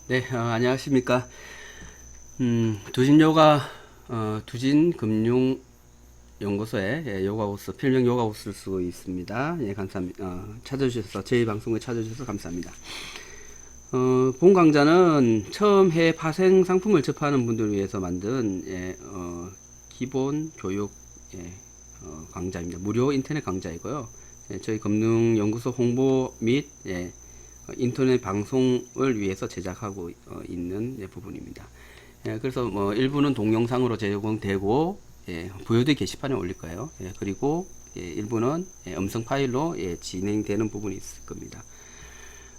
네, 안녕하십니까. 두진요가, 두진금융연구소의 요가호스, 필명 요가호스를 쓰고 있습니다. 예, 감사합니다. 찾아주셔서, 저희 방송을 찾아주셔서 감사합니다. 본 강좌는 처음 해외 파생 상품을 접하는 분들을 위해서 만든, 기본 교육, 강좌입니다. 무료 인터넷 강좌이고요. 저희 금융연구소 홍보 및, 인터넷 방송을 위해서 제작하고 있는 부분입니다. 그래서 뭐 일부는 동영상으로 제공되고 부여대 게시판에 올릴 거예요. 그리고 일부는 음성 파일로 진행되는 부분이 있을 겁니다.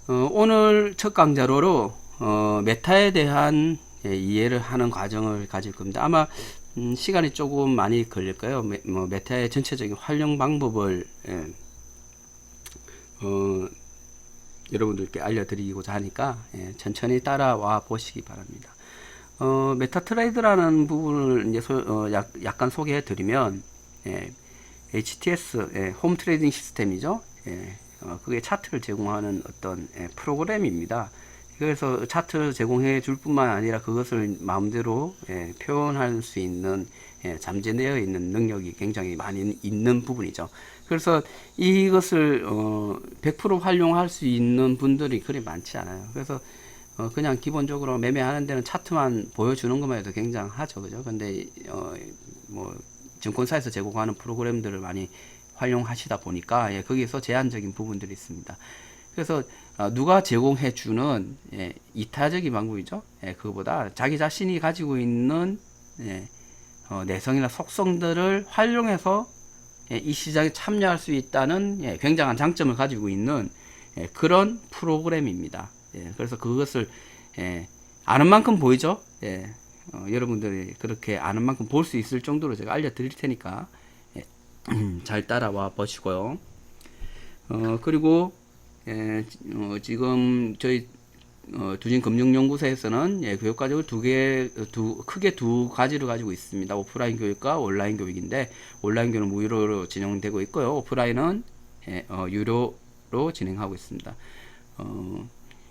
오늘 첫 강좌로 메타에 대한 이해를 하는 과정을 가질 겁니다. 아마 시간이 조금 많이 걸릴 거예요. 메타의 전체적인 활용 방법을 여러분들께 알려드리고자 하니까 천천히 따라와 보시기 바랍니다. 메타트레이드라는 부분을 이제 약간 소개해 드리면 HTS 홈 트레이딩 시스템이죠. 그게 차트를 제공하는 어떤 프로그램입니다. 그래서 차트를 제공해 줄 뿐만 아니라 그것을 마음대로 표현할 수 있는 잠재되어 있는 능력이 굉장히 많이 있는 부분이죠. 그래서 이것을 100% 활용할 수 있는 분들이 그리 많지 않아요. 그래서 그냥 기본적으로 매매하는 데는 차트만 보여주는 것만 해도 굉장하죠. 그죠? 근데 뭐 증권사에서 제공하는 프로그램들을 많이 활용하시다 보니까 거기에서 제한적인 부분들이 있습니다. 그래서 누가 제공해 주는 이타적인 방법이죠. 그거보다 자기 자신이 가지고 있는 내성이나 속성들을 활용해서 이 시장에 참여할 수 있다는 굉장한 장점을 가지고 있는 그런 프로그램입니다. 그래서 그것을 아는 만큼 보이죠. 여러분들이 그렇게 아는 만큼 볼 수 있을 정도로 제가 알려드릴 테니까 잘 따라와 보시고요. 그리고 지금 저희 두진금융연구소에서는 교육과정을 크게 두 가지로 가지고 있습니다. 오프라인 교육과 온라인 교육인데, 온라인 교육은 무료로 진행되고 있고요. 오프라인은 유료로 진행하고 있습니다.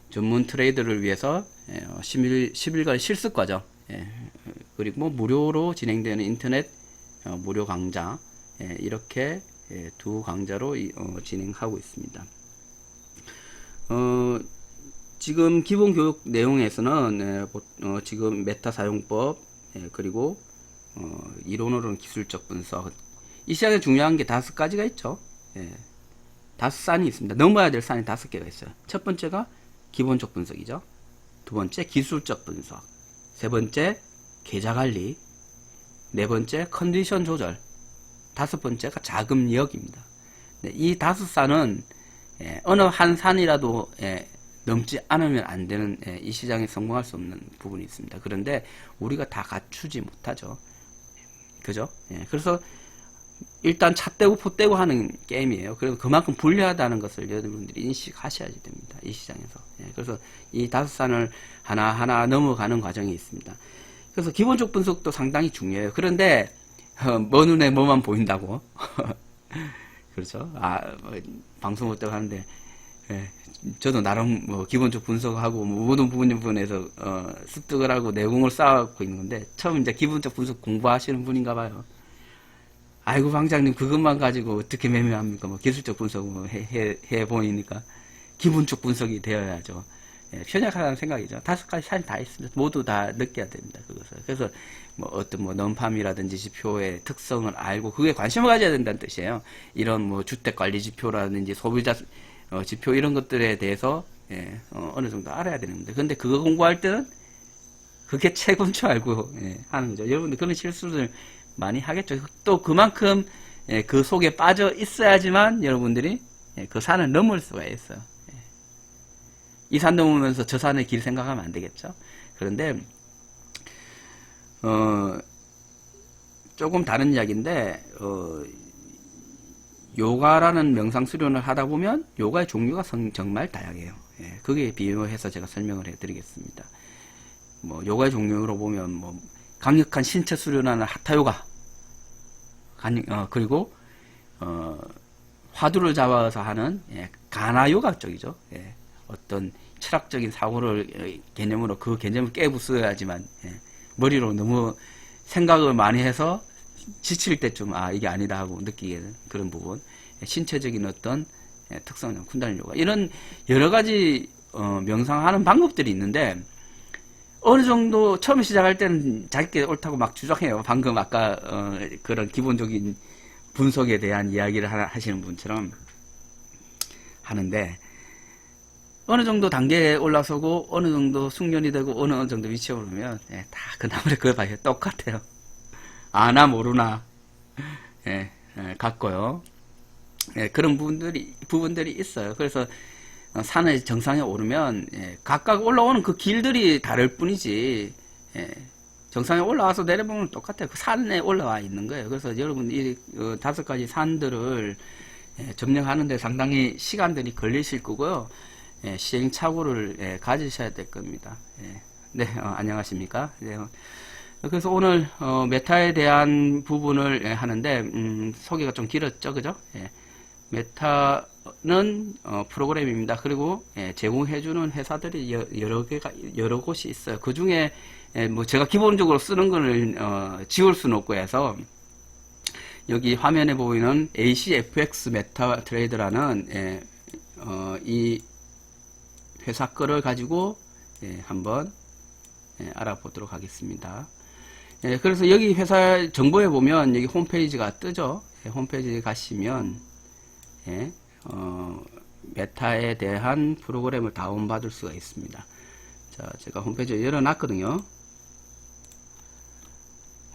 전문 트레이더를 위해서 10일간 실습과정, 그리고 뭐 무료로 진행되는 인터넷 무료 강좌, 이렇게 두 강좌로 진행하고 있습니다. 지금 기본 교육 내용에서는 지금 메타 사용법, 그리고 이론으로는 기술적 분석, 이 시장에 중요한 게 5가지가 있죠. 5산이 있습니다. 넘어야 될 산이 5개가 있어요. 첫 번째가 기본적 분석이죠. 두 번째 기술적 분석, 세 번째 계좌 관리, 네 번째 컨디션 조절, 다섯 번째가 자금력입니다. 이 5산은 어느 한 산이라도 넘지 않으면 안 되는, 이 시장에 성공할 수 없는 부분이 있습니다. 그런데 우리가 다 갖추지 못하죠. 그죠? 그래서 일단 차 떼고 포 떼고 하는 게임이에요. 그래서 그만큼 불리하다는 것을 여러분들이 인식하셔야 됩니다. 이 시장에서. 그래서 이 5산을 하나하나 넘어가는 과정이 있습니다. 그래서 기본적 분석도 상당히 중요해요. 그런데 뭐 눈에 뭐만 보인다고 그렇죠. 방송을 때 하는데 저도 나름 뭐 기본적 분석하고 뭐 모든 부분에서 습득을 하고 내공을 쌓고 있는 건데, 처음 이제 기본적 분석 공부하시는 분인가 봐요. 아이고 방장님, 그것만 가지고 어떻게 매매합니까? 뭐 기술적 분석 뭐 해 보이니까 기본적 분석이 되어야죠. 편약하다는 생각이죠. 5가지 산이 다 있습니다. 모두 다 느껴야 됩니다. 그것을. 그래서 뭐 어떤 뭐 넘팜이라든지 지표의 특성을 알고 그게 관심을 가져야 된다는 뜻이에요. 이런 뭐 주택 관리 지표라든지 소비자 지표, 이런 것들에 대해서 어느 정도 알아야 되는데, 근데 그거 공부할 때는 그게 최고인 줄 알고 하는 거죠. 여러분들 그런 실수를 많이 하겠죠. 또 그만큼 그 속에 빠져 있어야지만 여러분들이 그 산을 넘을 수가 있어요. 이 산 넘으면서 저 산의 길 생각하면 안 되겠죠. 그런데 조금 다른 이야기인데, 요가라는 명상 수련을 하다 보면 요가의 종류가 정말 다양해요. 거기에 비유해서 제가 설명을 해드리겠습니다. 뭐 요가의 종류로 보면 뭐 강력한 신체 수련하는 하타 요가, 그리고 화두를 잡아서 하는 가나 요가 쪽이죠. 어떤 철학적인 사고를 개념으로 그 개념을 깨부숴야지만 머리로 너무 생각을 많이 해서 지칠 때쯤 이게 아니다 하고 느끼게 되는 그런 부분, 신체적인 어떤 특성, 쿤달리 요가 이런 여러 가지 명상하는 방법들이 있는데 어느 정도 처음 시작할 때는 자기께 옳다고 막 주장해요. 방금 아까 그런 기본적인 분석에 대한 이야기를 하시는 분처럼 하는데 어느 정도 단계에 올라서고 어느 정도 숙련이 되고 어느 정도 위치에 오르면 다 그 나머지 그거 봐요. 똑같아요. 아나 모르나 같고요. 그런 부분들이 있어요. 그래서 산의 정상에 오르면 각각 올라오는 그 길들이 다를 뿐이지 정상에 올라와서 내려보면 똑같아요. 그 산에 올라와 있는 거예요. 그래서 여러분 이 5가지 산들을 점령하는데 상당히 시간들이 걸리실 거고요. 시행착오를 가지셔야 될 겁니다. 네, 안녕하십니까. 그래서 오늘 메타에 대한 부분을 하는데 소개가 좀 길었죠, 그죠? 메타는 프로그램입니다. 그리고 제공해주는 회사들이 여러 곳이 있어요. 그 중에 뭐 제가 기본적으로 쓰는 거를 지울 수는 없고 해서 여기 화면에 보이는 ACFX 메타 트레이더라는 이 회사 거를 가지고 한번 알아보도록 하겠습니다. 그래서 여기 회사 정보에 보면 여기 홈페이지가 뜨죠. 홈페이지에 가시면 메타에 대한 프로그램을 다운받을 수가 있습니다. 자, 제가 홈페이지를 열어놨거든요.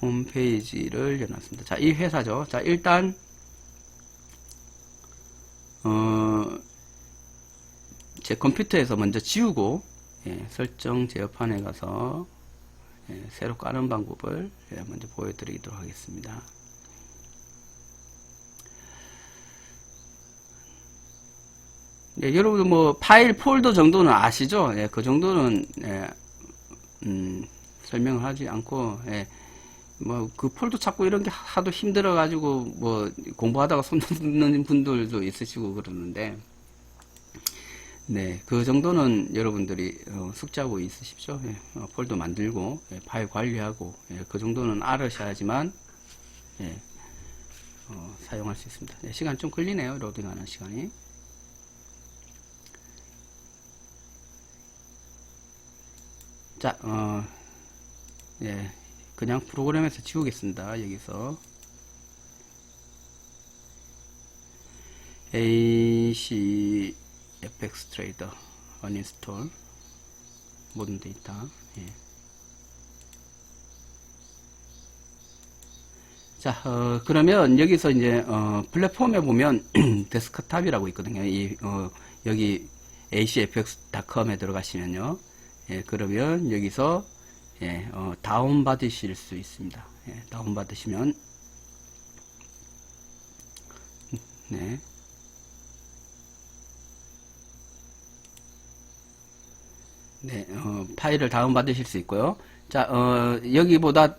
홈페이지를 열어놨습니다. 자, 이 회사죠. 자, 일단 제 컴퓨터에서 먼저 지우고 설정 제어판에 가서 새로 까는 방법을 먼저 보여드리도록 하겠습니다. 여러분 뭐 파일 폴더 정도는 아시죠? 그 정도는 설명을 하지 않고 뭐 그 폴더 찾고 이런 게 하도 힘들어 가지고 뭐 공부하다가 손 놓는 분들도 있으시고 그러는데 그 정도는 여러분들이 숙지하고 있으십시오. 폴더 만들고 파일 관리하고 그 정도는 알으셔야지만 사용할 수 있습니다. 시간 좀 걸리네요. 로딩하는 시간이. 자, 그냥 프로그램에서 지우겠습니다. 여기서 ACFX 트레이더 uninstall 모든 데이터. 자, 그러면 여기서 이제 플랫폼에 보면 데스크탑이라고 있거든요. 여기 acfx.com에 들어가시면요. 그러면 여기서 다운 받으실 수 있습니다. 다운 받으시면 파일을 다운 받으실 수 있고요. 자, 여기보다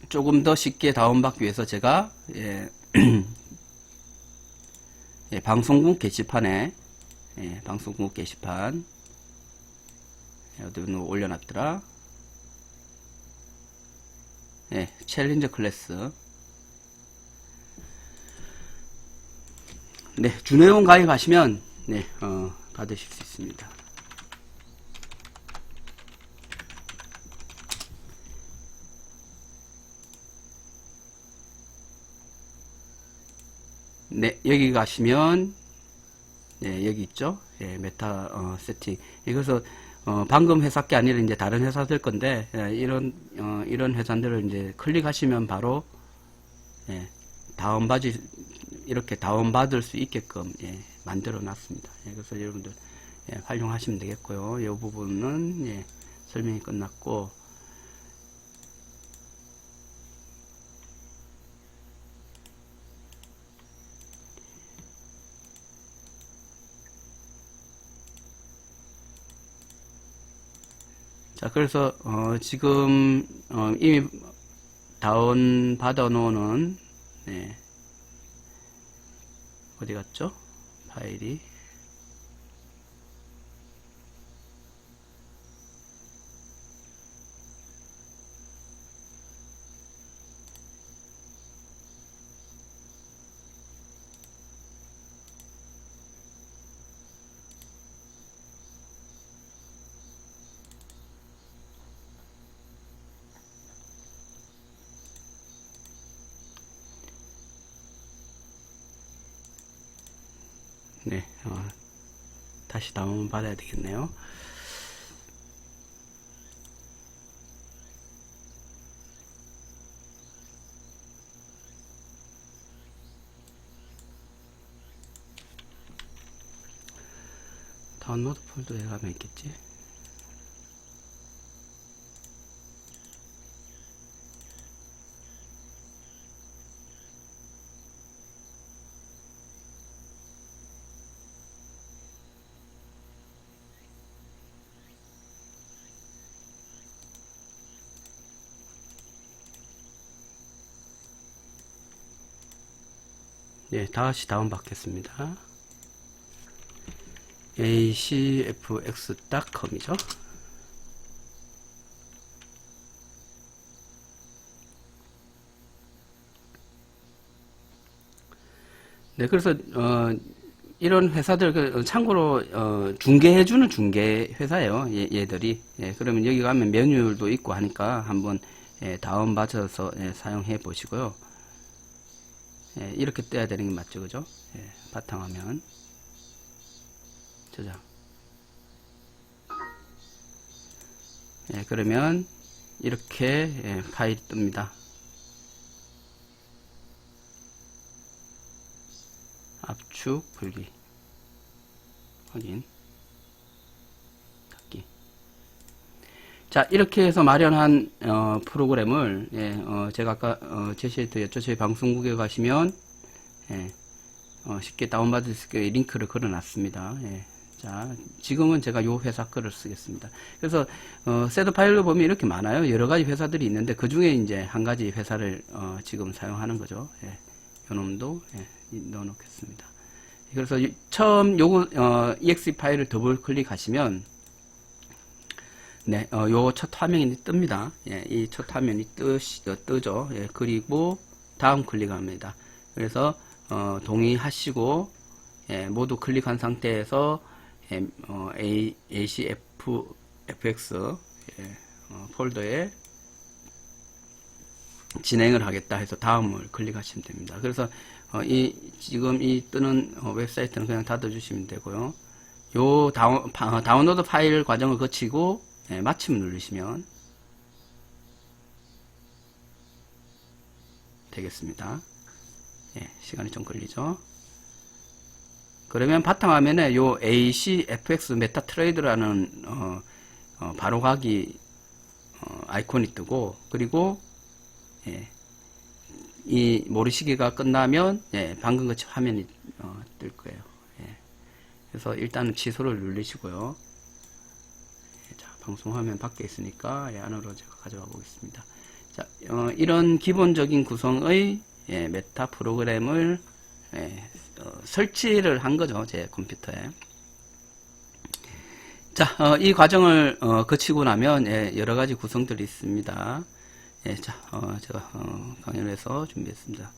조금 더 쉽게 다운 받기 위해서 제가 방송국 게시판에 방송국 게시판 어디 올려놨더라. 챌린저 클래스. 준회원 가입하시면 받으실 수 있습니다. 여기 가시면 여기 있죠. 메타 세팅. 이것은 방금 회사 게 아니라 이제 다른 회사들 건데 이런 회사들을 이제 클릭하시면 바로 이렇게 다운받을 수 있게끔 만들어 놨습니다. 그래서 여러분들 활용하시면 되겠고요. 이 부분은 설명이 끝났고, 자, 그래서 지금 이미 다운 받아 놓은 어디 갔죠? 파일이 네, 다시 다운 받아야 되겠네요. 다운로드 폴더에 가면 있겠지. 네, 다시 다운 받겠습니다. acfx.com이죠. 네, 그래서 이런 회사들 참고로 중개해주는 중개 회사예요. 얘들이. 예, 그러면 여기 가면 매뉴얼도 있고 하니까 한번 다운 받아서 사용해 보시고요. 이렇게 떼야 되는 게 맞죠, 그죠? 바탕화면 저장. 그러면 이렇게 파일이 뜹니다. 압축, 불기, 확인, 닫기. 자, 이렇게 해서 마련한 프로그램을 제가 아까 제시해드렸죠. 저희 방송국에 가시면 쉽게 다운받을 수 있게 링크를 걸어놨습니다. 자, 지금은 제가 요 회사 거를 쓰겠습니다. 그래서 셋업 파일로 보면 이렇게 많아요. 여러 가지 회사들이 있는데 그 중에 이제 한 가지 회사를 지금 사용하는 거죠. 요 놈도 넣어 놓겠습니다. 그래서 처음 요거 exe 파일을 더블 클릭하시면 요 첫 화면이 뜹니다. 이 첫 화면이 뜨죠. 그리고 다음 클릭합니다. 그래서 동의하시고 모두 클릭한 상태에서 acfx 폴더에 진행을 하겠다 해서 다음을 클릭하시면 됩니다. 그래서 지금 이 뜨는 웹사이트는 그냥 닫아 주시면 되고요. 요 다운로드 파일 과정을 거치고 마침 누르시면 되겠습니다. 시간이 좀 걸리죠. 그러면 바탕화면에 요 acfx 메타트레이드라는 바로가기 아이콘이 뜨고, 그리고 이 모르시기가 끝나면 방금 같이 화면이 뜰 거예요. 그래서 일단은 취소를 누르시고요. 자, 방송 화면 밖에 있으니까 안으로 제가 가져가 보겠습니다. 자, 이런 기본적인 구성의 메타 프로그램을 설치를 한 거죠, 제 컴퓨터에. 자, 이 과정을 거치고 나면 여러 가지 구성들이 있습니다. 자, 제가 강연을 해서 준비했습니다.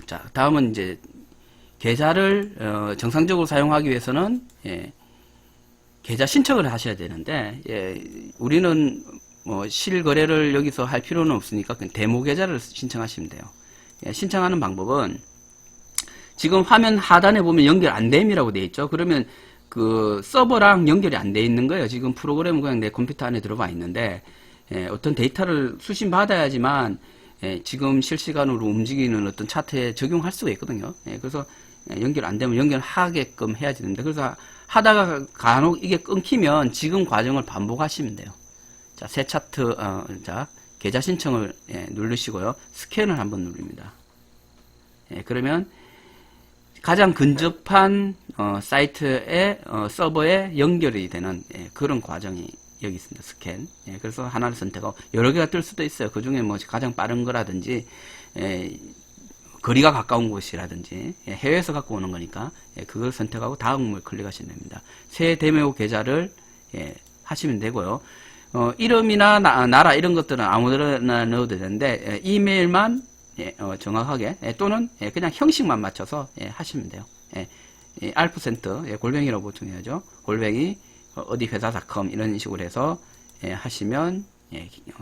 자, 다음은 이제 계좌를 정상적으로 사용하기 위해서는 계좌 신청을 하셔야 되는데, 우리는 뭐 실거래를 여기서 할 필요는 없으니까 그냥 데모 계좌를 신청하시면 돼요. 신청하는 방법은 지금 화면 하단에 보면 연결 안 됨이라고 되어 있죠. 그러면 그 서버랑 연결이 안 돼 있는 거예요. 지금 프로그램은 그냥 내 컴퓨터 안에 들어가 있는데 어떤 데이터를 수신 받아야지만 지금 실시간으로 움직이는 어떤 차트에 적용할 수가 있거든요. 그래서 연결 안 되면 연결하게끔 해야 되는데, 그래서 하다가 간혹 이게 끊기면 지금 과정을 반복하시면 돼요. 자, 새 차트, 자, 계좌 신청을 누르시고요. 스캔을 한번 누릅니다. 그러면 가장 근접한 사이트의 서버에 연결이 되는 그런 과정이 여기 있습니다. 스캔. 그래서 하나를 선택하고 여러 개가 뜰 수도 있어요. 그 중에 뭐 가장 빠른 거라든지 거리가 가까운 곳이라든지 해외에서 갖고 오는 거니까 그걸 선택하고 다음을 클릭하시면 됩니다. 새 데모 계좌를 하시면 되고요. 이름이나 나라 이런 것들은 아무데나 넣어도 되는데 이메일만 정확하게 또는 그냥 형식만 맞춰서 하시면 돼요. 알프센터 골뱅이라고 보통해야죠. 골뱅이 어디 회사닷컴 이런 식으로 해서 하시면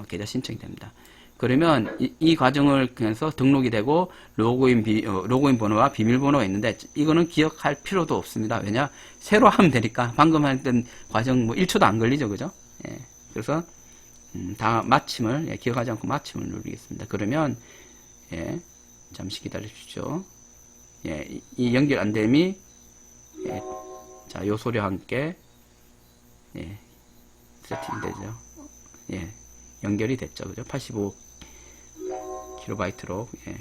계좌 신청이 됩니다. 그러면 이 과정을 통해서 등록이 되고 로그인 번호와 비밀번호가 있는데 이거는 기억할 필요도 없습니다. 왜냐? 새로 하면 되니까 방금 했던 과정 뭐 1초도 안 걸리죠. 그죠? 예. 그래서 다 마침을 기억하지 않고 마침을 누르겠습니다. 그러면 예. 잠시 기다려 주십시오. 예. 이 연결 안 됨이 예. 자, 요 소리와 함께 예. 세팅되죠. 예. 연결이 됐죠. 그죠? 85kB로 예,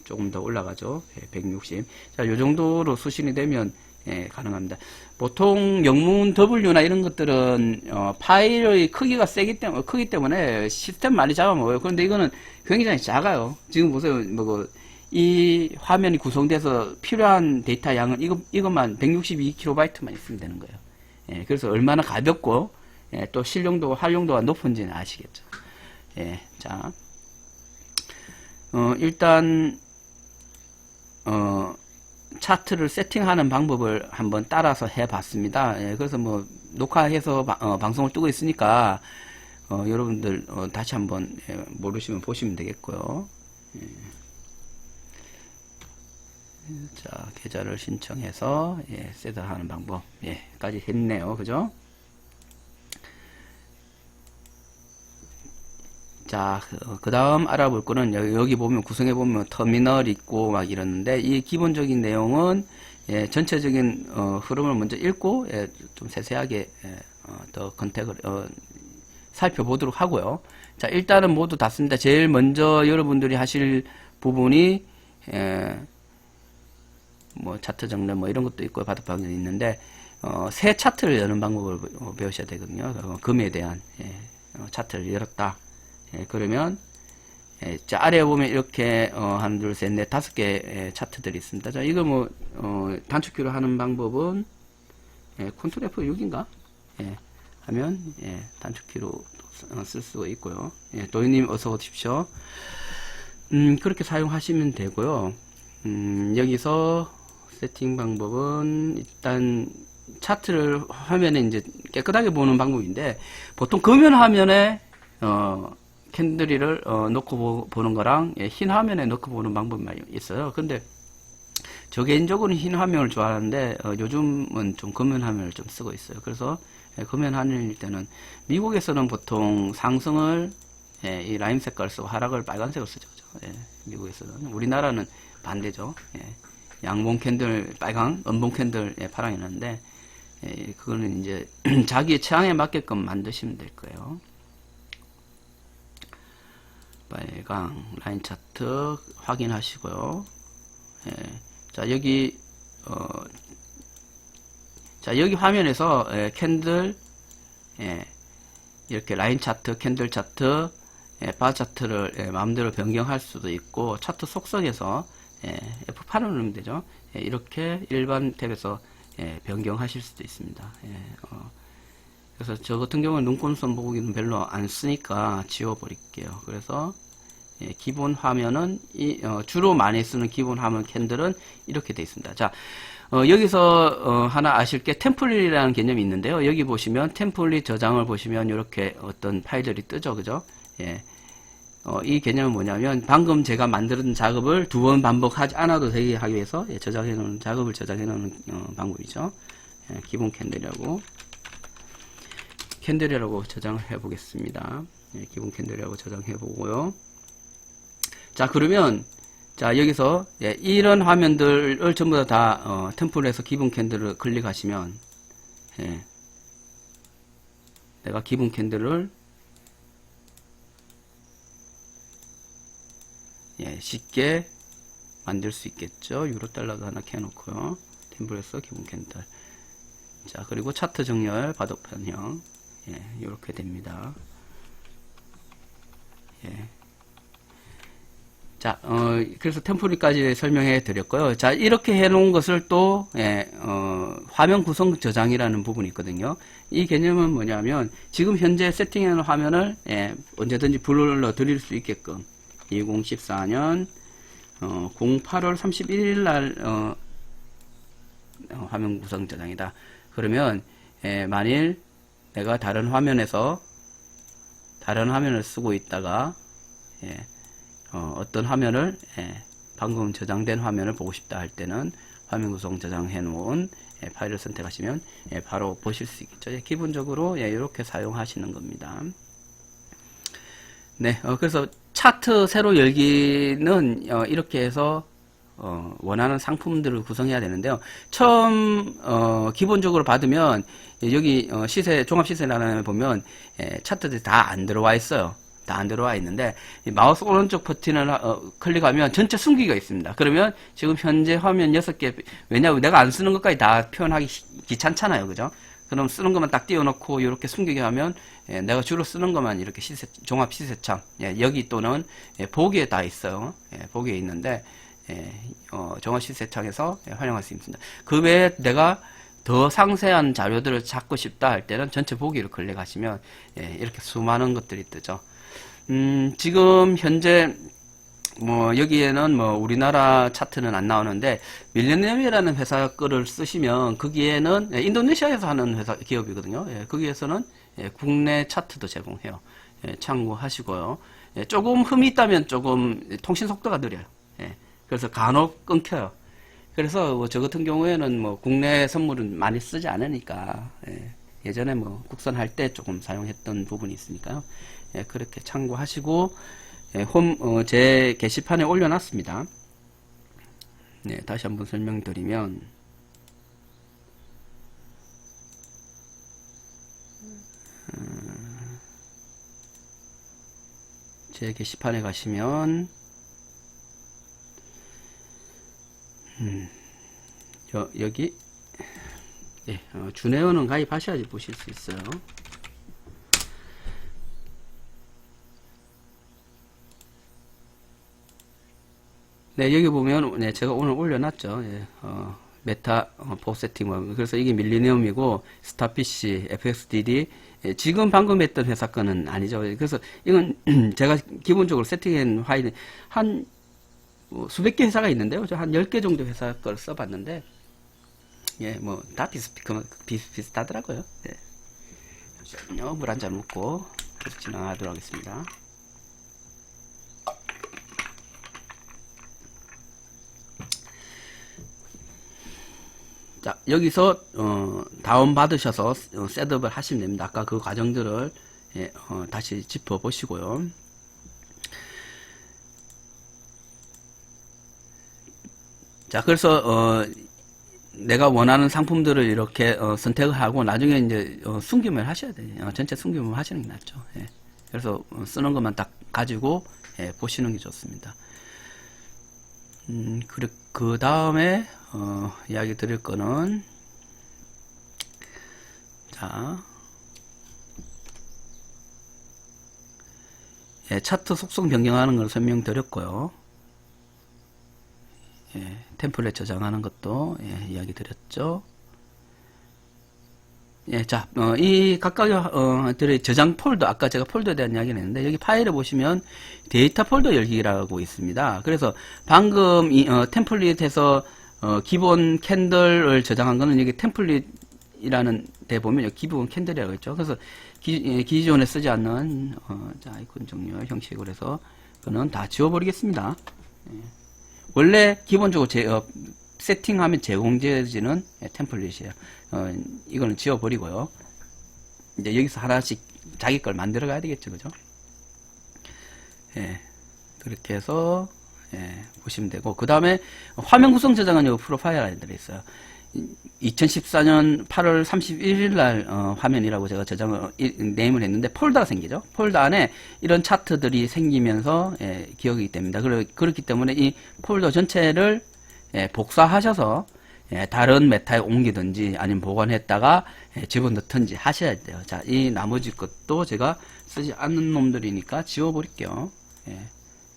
조금 더 올라가죠. 예, 160. 자, 요 정도로 수신이 되면 예, 가능합니다. 보통 영문 W나 이런 것들은 파일의 크기가 크기 때문에 시스템 많이 잡아먹어요. 그런데 이거는 굉장히 작아요. 지금 보세요. 이 화면이 구성돼서 필요한 데이터 양은 이것만 162kB만 있으면 되는 거예요. 예, 그래서 얼마나 가볍고 예, 또 활용도가 높은지는 아시겠죠. 예, 자, 일단, 차트를 세팅하는 방법을 한번 따라서 해봤습니다. 예, 그래서 뭐, 녹화해서 방송을 뜨고 있으니까, 여러분들, 다시 한번, 예, 모르시면 보시면 되겠고요. 예. 자, 계좌를 신청해서, 예, 셋업하는 방법, 예, 까지 했네요. 그죠? 자, 그 다음 알아볼 거는 여기 보면 구성해 보면 터미널 있고 막 이러는데 이 기본적인 내용은 예, 전체적인 흐름을 먼저 읽고 예, 좀 세세하게 더 컨택을 살펴보도록 하고요. 자, 일단은 모두 다 씁니다. 제일 먼저 여러분들이 하실 부분이 뭐 차트 정렬 뭐 이런 것도 있고 바닥 방향이 있는데 새 차트를 여는 방법을 배우셔야 되거든요. 금에 대한 차트를 열었다. 예, 그러면 예, 자, 아래에 보면 이렇게 하나, 둘, 셋, 넷, 5개 차트들이 있습니다. 자, 이거 뭐 단축키로 하는 방법은 컨트롤 F6인가? 예, 하면 예, 단축키로 쓸 수가 있고요. 예, 도희님 어서 오십시오. 그렇게 사용하시면 되고요. 여기서 세팅 방법은 일단 차트를 화면에 이제 깨끗하게 보는 방법인데 보통 금연 화면에 캔들리를 놓고 보는 거랑 흰 화면에 놓고 보는 방법이 많이 있어요. 근데 저 개인적으로는 흰 화면을 좋아하는데 요즘은 좀 금연 화면을 좀 쓰고 있어요. 그래서 금연 화면일 때는 미국에서는 보통 상승을 이 라임 색깔을 쓰고 하락을 빨간색을 쓰죠. 그죠? 미국에서는. 우리나라는 반대죠. 양봉 캔들 빨강, 음봉 캔들 파랑이 나는데 그거는 이제 자기의 취향에 맞게끔 만드시면 될 거예요. 빨강 라인 차트 확인하시고요. 자, 여기 여기 화면에서 캔들 이렇게 라인 차트, 캔들 차트, 바 차트를 마음대로 변경할 수도 있고 차트 속성에서 F8을 누르면 되죠. 이렇게 일반 탭에서 변경하실 수도 있습니다. 그래서 저 같은 경우는 눈꽃선 보기는 별로 안 쓰니까 지워버릴게요. 그래서 기본 화면은 주로 많이 쓰는 기본 화면 캔들은 이렇게 되어 있습니다. 자, 여기서 하나 아실 게 템플릿이라는 개념이 있는데요. 여기 보시면 템플릿 저장을 보시면 이렇게 어떤 파일들이 뜨죠. 그죠? 이 개념은 뭐냐면 방금 제가 만든 작업을 두 번 반복하지 않아도 되게 하기 위해서 저장해 놓은 작업을 저장해 놓는 방법이죠. 기본 캔들이라고 저장을 해 보겠습니다. 기본 캔들이라고 저장해 보고요. 자, 그러면 자, 여기서 이런 화면들을 전부 다 템플에서 기본 캔들을 클릭하시면 내가 기본 캔들을 쉽게 만들 수 있겠죠. 유로달러도 하나 켜놓고요. 템플에서 기본 캔들. 자, 그리고 차트 정렬, 바둑 변형. 이렇게 됩니다. 자, 그래서 템플릿까지 설명해 드렸고요. 자, 이렇게 해 놓은 것을 또, 화면 구성 저장이라는 부분이 있거든요. 이 개념은 뭐냐면, 지금 현재 세팅해 놓은 화면을, 언제든지 불러 드릴 수 있게끔, 2014년, 08월 31일 날, 화면 구성 저장이다. 그러면, 만일 내가 다른 화면을 쓰고 있다가, 예, 어떤 화면을 방금 저장된 화면을 보고 싶다 할 때는 화면 구성 저장해 놓은 파일을 선택하시면 바로 보실 수 있겠죠. 기본적으로 이렇게 사용하시는 겁니다. 네, 그래서 차트 새로 열기는 이렇게 해서 원하는 상품들을 구성해야 되는데요. 처음 기본적으로 받으면 여기 시세 종합 시세란에 보면 차트들이 다 안 들어와 있어요. 다 안 들어와 있는데 마우스 오른쪽 버튼을 클릭하면 전체 숨기기가 있습니다. 그러면 지금 현재 화면 6개, 왜냐하면 내가 안 쓰는 것까지 다 표현하기 귀찮잖아요. 그죠? 그럼 쓰는 것만 딱 띄워놓고 이렇게 숨기게 하면 내가 주로 쓰는 것만 이렇게 종합 시세창 여기 또는 보기에 다 있어요. 보기에 있는데 종합 시세창에서 활용할 수 있습니다. 그 외에 내가 더 상세한 자료들을 찾고 싶다 할 때는 전체 보기를 클릭하시면 이렇게 수많은 것들이 뜨죠. 지금 현재 여기에는 우리나라 차트는 안 나오는데 밀레니엄이라는 회사 거를 쓰시면 거기에는 인도네시아에서 하는 회사 기업이거든요. 거기에서는 국내 차트도 제공해요. 참고하시고요. 조금 흠이 있다면 조금 통신 속도가 느려요. 그래서 간혹 끊겨요. 그래서 저 같은 경우에는 국내 선물은 많이 쓰지 않으니까 예전에 국선할 때 조금 사용했던 부분이 있으니까요. 그렇게 참고하시고 제 게시판에 올려놨습니다. 네, 다시 한번 설명드리면 제 게시판에 가시면 여기 준회원은 가입하셔야지 보실 수 있어요. 네, 여기 보면 제가 오늘 올려놨죠. 메타 포 세팅. 그래서 이게 밀리니엄이고 스타피쉬, FXDD. 지금 방금 했던 회사 거는 아니죠. 그래서 이건 제가 기본적으로 세팅한 파일이 한 수백 개 회사가 있는데요. 저 한 10개 정도 회사 걸 써봤는데 다 비슷하더라고요. 물 한 잔 먹고 계속 진행하도록 하겠습니다. 자, 여기서 다운 받으셔서 셋업을 하시면 됩니다. 아까 그 과정들을 다시 짚어 보시고요. 자, 그래서 내가 원하는 상품들을 이렇게 선택을 하고 나중에 이제 숨김을 하셔야 돼요. 전체 숨김을 하시는 게 낫죠. 그래서 쓰는 것만 딱 가지고 보시는 게 좋습니다. 그 다음에 이야기 드릴 거는 자, 차트 속성 변경하는 걸 설명드렸고요. 템플릿 저장하는 것도 이야기 드렸죠. 자, 이 각각의 저장 폴더, 아까 제가 폴더에 대한 이야기를 했는데, 여기 파일에 보시면 데이터 폴더 열기라고 있습니다. 그래서 방금 템플릿에서 기본 캔들을 저장한 거는 여기 템플릿이라는 데 보면 여기 기본 캔들이라고 있죠. 그래서 기존에 쓰지 않는 자, 아이콘 종류 형식으로 해서 그거는 다 지워버리겠습니다. 원래 기본적으로 세팅하면 제공되어지는 템플릿이에요. 이거는 지워버리고요. 이제 여기서 하나씩 자기 걸 만들어 가야 되겠죠, 그죠? 그렇게 해서 보시면 되고, 그 다음에 화면 구성 저장은 여기 프로파일 안에 들어있어요. 2014년 8월 31일 날 화면이라고 제가 저장을 네임을 했는데 폴더가 생기죠. 폴더 안에 이런 차트들이 생기면서 기억이 됩니다. 그렇기 때문에 이 폴더 전체를 복사하셔서 다른 메타에 옮기든지 아니면 보관했다가 집어넣든지 하셔야 돼요. 자, 이 나머지 것도 제가 쓰지 않는 놈들이니까 지워버릴게요.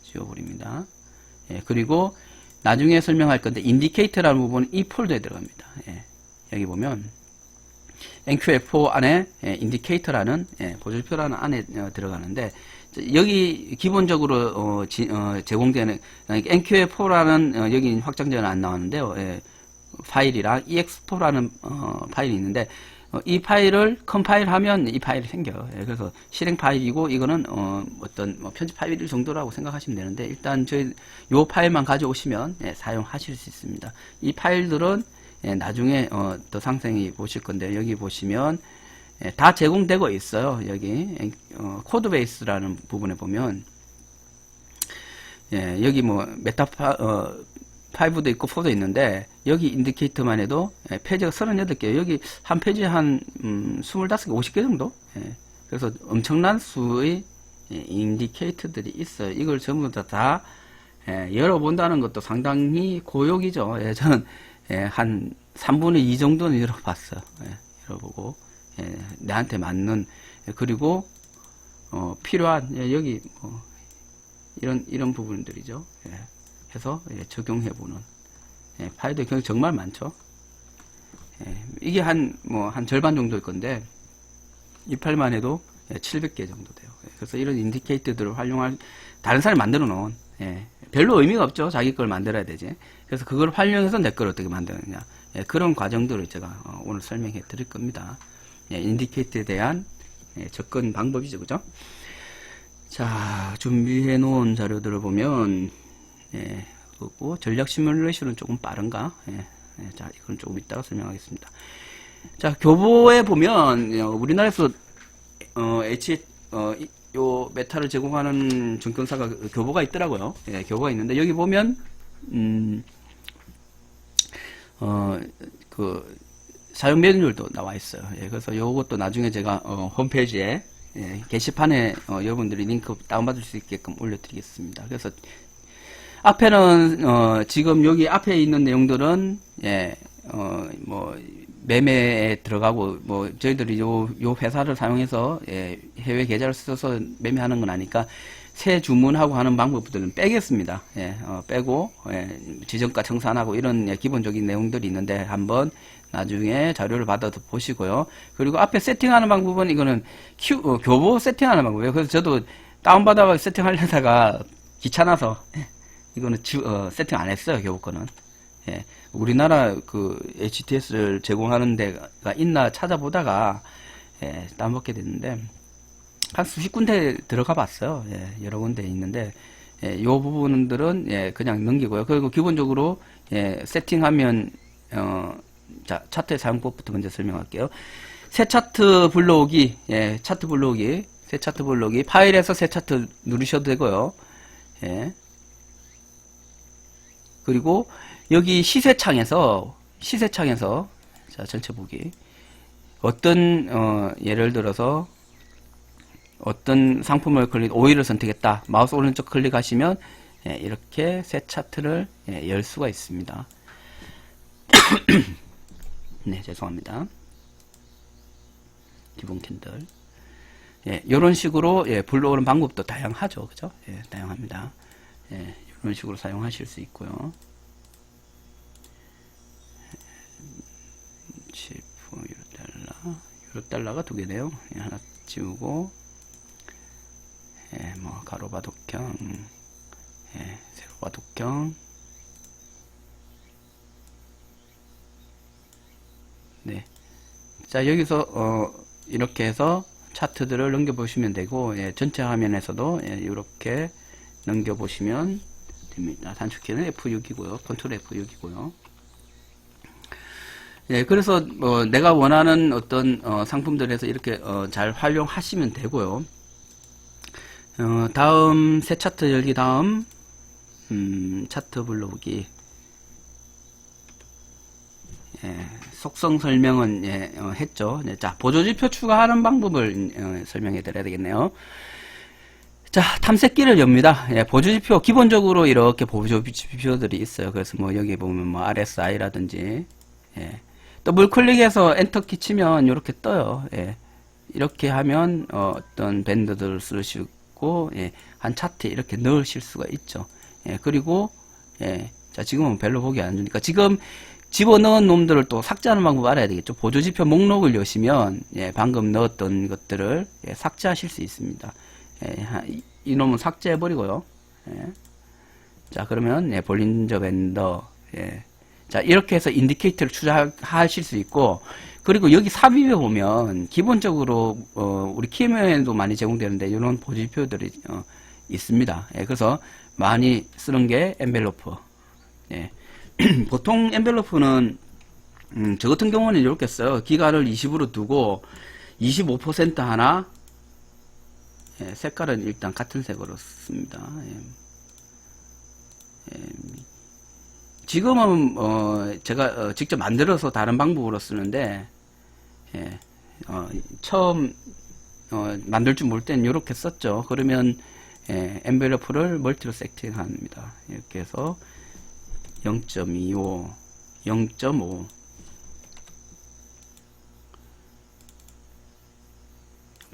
지워버립니다. 그리고 나중에 설명할 건데 인디케이터라는 부분은 이 폴더에 들어갑니다. 여기 보면 NQF4 안에 인디케이터라는 보조표라는 안에 들어가는데 여기 기본적으로 제공되는 NQF4라는 여기 확장자는 안 나왔는데요. 파일이랑 EX4라는 파일이 있는데 이 파일을 컴파일하면 이 파일이 생겨요. 예, 그래서 실행 파일이고 이거는 어떤 뭐 편집 파일 정도라고 생각하시면 되는데 일단 저희 요 파일만 가져오시면 예, 사용하실 수 있습니다. 이 파일들은 예, 나중에 더 상세히 보실 건데 여기 보시면 예, 다 제공되고 있어요. 여기 코드 베이스라는 부분에 보면 예, 여기 뭐 메타 5도 있고 4도 있는데 여기 인디케이터만 해도 예, 페이지가 38개 여기 한 페이지에 한 25개 50개 정도 예, 그래서 엄청난 수의 예, 인디케이터들이 있어요. 이걸 전부 다 예, 열어본다는 것도 상당히 고역이죠. 예, 저는 예, 한 3분의 2 정도는 열어봤어요. 예, 열어보고 예, 내한테 맞는 예, 그리고 필요한 예, 여기 뭐 이런 부분들이죠. 예. 해서 예, 적용해보는 예, 파일도 정말 많죠. 예, 이게 한 절반 정도일 건데 이 파일만 해도 예, 700개 정도 돼요. 예, 그래서 이런 인디케이터들을 활용할 다른 사람이 만들어 놓은 예, 별로 의미가 없죠. 자기 걸 만들어야 되지. 그래서 그걸 활용해서 내 걸 어떻게 만드느냐 예, 그런 과정들을 제가 오늘 설명해 드릴 겁니다. 예, 인디케이터에 대한 예, 접근 방법이죠. 그죠? 자, 준비해 놓은 자료들을 보면 예, 그리고 전략 시뮬레이션은 조금 빠른가? 예, 예, 자, 이건 조금 이따가 설명하겠습니다. 자, 교보에 보면 우리나라에서 요 메타를 제공하는 증권사가 교보가 있더라고요. 예, 교보가 있는데 여기 보면 그 사용 매뉴얼도 나와 있어요. 예, 그래서 요것도 나중에 제가 홈페이지에 예, 게시판에 여러분들이 링크 다운받을 수 있게끔 올려드리겠습니다. 그래서 앞에는 지금 여기 앞에 있는 내용들은 예, 뭐 매매에 들어가고 뭐 저희들이 요 회사를 사용해서 예, 해외 계좌를 써서 매매하는 건 아니까 새 주문하고 하는 방법들은 빼겠습니다. 예, 빼고 예, 지정가 청산하고 이런 예, 기본적인 내용들이 있는데 한번 나중에 자료를 받아서 보시고요. 그리고 앞에 세팅하는 방법은 이거는 교보 세팅하는 방법이에요. 그래서 저도 다운받아 세팅하려다가 귀찮아서 예, 이거는 세팅 안 했어요. 교보 거는. 예, 우리나라 그 HTS를 제공하는 데가 있나 찾아보다가 예, 다운받게 됐는데 한 수십 군데 들어가 봤어요. 예, 여러 군데 있는데 예, 요 부분들은 예, 그냥 넘기고요. 그리고 기본적으로 예, 세팅하면 자, 차트의 사용법부터 먼저 설명할게요. 새 차트 불러오기, 예, 차트 불러오기, 새 차트 불러오기, 파일에서 새 차트 누르셔도 되고요. 예. 그리고 여기 시세창에서 자, 전체 보기. 어떤 예를 들어서 어떤 상품을 오일을 선택했다. 마우스 오른쪽 클릭하시면 예, 이렇게 새 차트를 예, 열 수가 있습니다. 네, 죄송합니다. 기본 캔들. 예, 이런 식으로 예, 불러오는 방법도 다양하죠, 그죠? 예, 다양합니다. 예, 이런 식으로 사용하실 수 있고요. $1달러가 두 개네요. 예, 하나 지우고, 예, 뭐 가로바 독형, 예, 세로바 독형. 네. 자, 여기서 이렇게 해서 차트들을 넘겨보시면 되고 예, 전체 화면에서도 예, 이렇게 넘겨보시면 됩니다. 단축키는 F6이고요. 컨트롤 F6이고요. 예, 그래서 내가 원하는 어떤 상품들에서 이렇게 잘 활용하시면 되고요. 다음 새 차트 열기 다음 차트 불러오기. 예, 속성 설명은 예, 했죠. 네, 자, 보조지표 추가하는 방법을 설명해 드려야 되겠네요. 자, 탐색기를 엽니다. 예, 보조지표 기본적으로 이렇게 보조지표들이 있어요. 그래서 뭐 여기 보면 뭐 RSI라든지 예, 더블 클릭해서 엔터키 치면 이렇게 떠요. 예, 이렇게 하면 어떤 밴드들을 쓰시고 예, 한 차트에 이렇게 넣으실 수가 있죠. 예, 그리고 예, 자, 지금은 별로 보기 안 주니까 지금 집어넣은 놈들을 또 삭제하는 방법 알아야 되겠죠. 보조지표 목록을 여시면 예, 방금 넣었던 것들을 예, 삭제하실 수 있습니다. 예, 이 놈은 삭제해버리고요. 예. 자, 그러면 예, 볼린저 밴더 예. 자, 이렇게 해서 인디케이터를 추적하실 수 있고, 그리고 여기 삽입에 보면 기본적으로 우리 키움에도 많이 제공되는데 이런 보조지표들이 있습니다. 예, 그래서 많이 쓰는 게 엔벨로프. 예. 보통 엔벨로프는 저 같은 경우는 이렇게 써요. 기간을 20으로 두고 25% 하나, 예, 색깔은 일단 같은 색으로 씁니다. 예. 예. 지금은 제가 직접 만들어서 다른 방법으로 쓰는데, 예, 처음 만들 줄 모를 땐 이렇게 썼죠. 그러면 예, 엔벨로프를 멀티로 세팅합니다. 이렇게 해서 0.25, 0.5,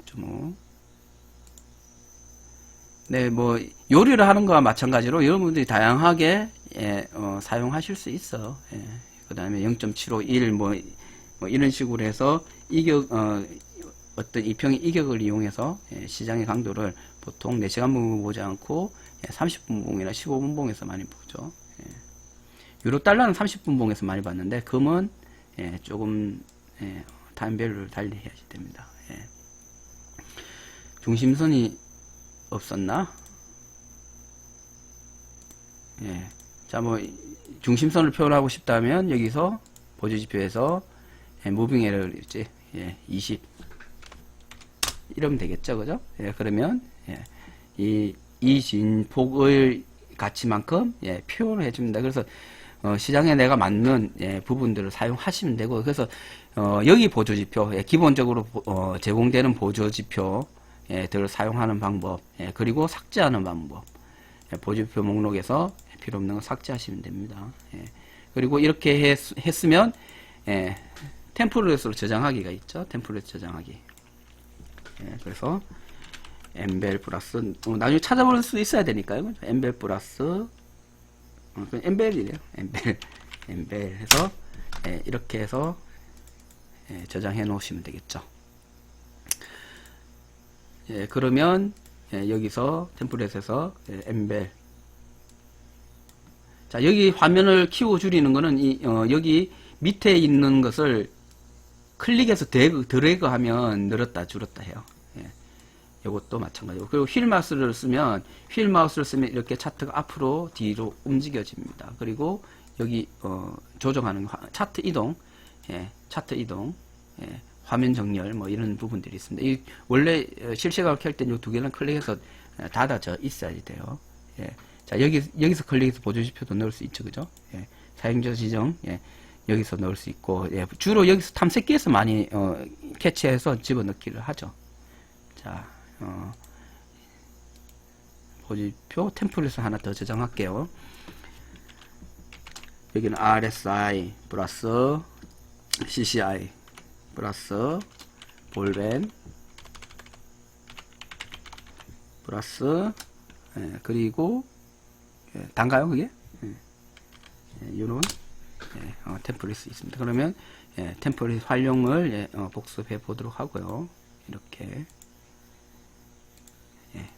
0.5. 네, 뭐 요리를 하는 거와 마찬가지로 여러분들이 다양하게 예, 사용하실 수 있어. 예. 그 다음에 0.751 뭐 이런 식으로 해서 이격 어떤 이평의 이격을 이용해서 예, 시장의 강도를 보통 4시간 봉 보지 않고 예, 30분 봉이나 15분 봉에서 많이 보죠. 예. 유로 달러는 30분 봉에서 많이 봤는데 금은 예, 조금 예, 타임밸류를 달리 해야지 됩니다. 예. 중심선이 없었나? 예. 자, 뭐 중심선을 표현하고 싶다면 여기서 보조지표에서 예, 무빙 에러를 있지. 예, 20 이러면 되겠죠, 그죠? 예, 그러면 예, 이 진폭의 가치만큼 예, 표현을 해줍니다. 그래서 시장에 내가 맞는 예, 부분들을 사용하시면 되고, 그래서 여기 보조지표 예, 기본적으로 제공되는 보조지표 들을 사용하는 방법, 예, 그리고 삭제하는 방법, 예, 보조지표 목록에서 필요 없는 거 삭제하시면 됩니다. 예, 그리고 이렇게 했으면 예, 템플릿으로 저장하기가 있죠. 템플릿 저장하기. 예, 그래서 엠벨 플러스 나중에 찾아볼 수 있어야 되니까요. 엠벨 플러스 엠벨이래요. 엠벨 해서 예, 이렇게 해서 예, 저장해 놓으시면 되겠죠. 예, 그러면 예, 여기서 템플릿에서 예, 엠벨. 자, 여기 화면을 키워 줄이는 거는 여기 밑에 있는 것을 클릭해서 드래그 하면 늘었다 줄었다 해요. 예, 이것도 마찬가지고. 그리고 휠 마우스를 쓰면 이렇게 차트가 앞으로 뒤로 움직여집니다. 그리고 여기 조정하는 차트 이동, 예, 차트 이동, 예, 화면 정렬 뭐 이런 부분들이 있습니다. 이 원래 실시각으로 켤 땐 이 두 개는 클릭해서 닫아져 있어야 돼요. 예. 자, 여기서 클릭해서 보조지표도 넣을 수 있죠, 그죠? 예. 사용자 지정, 예. 여기서 넣을 수 있고, 예. 주로 여기서 탐색기에서 많이 캐치해서 집어넣기를 하죠. 자, 보조지표 템플릿을 하나 더 저장할게요. 여기는 RSI 플러스 CCI 플러스 볼벤 플러스 예, 그리고 예, 단가요 그게? 이런 템플릿이 있습니다. 그러면 예, 템플릿 활용을 예, 복습해 보도록 하고요. 이렇게 예,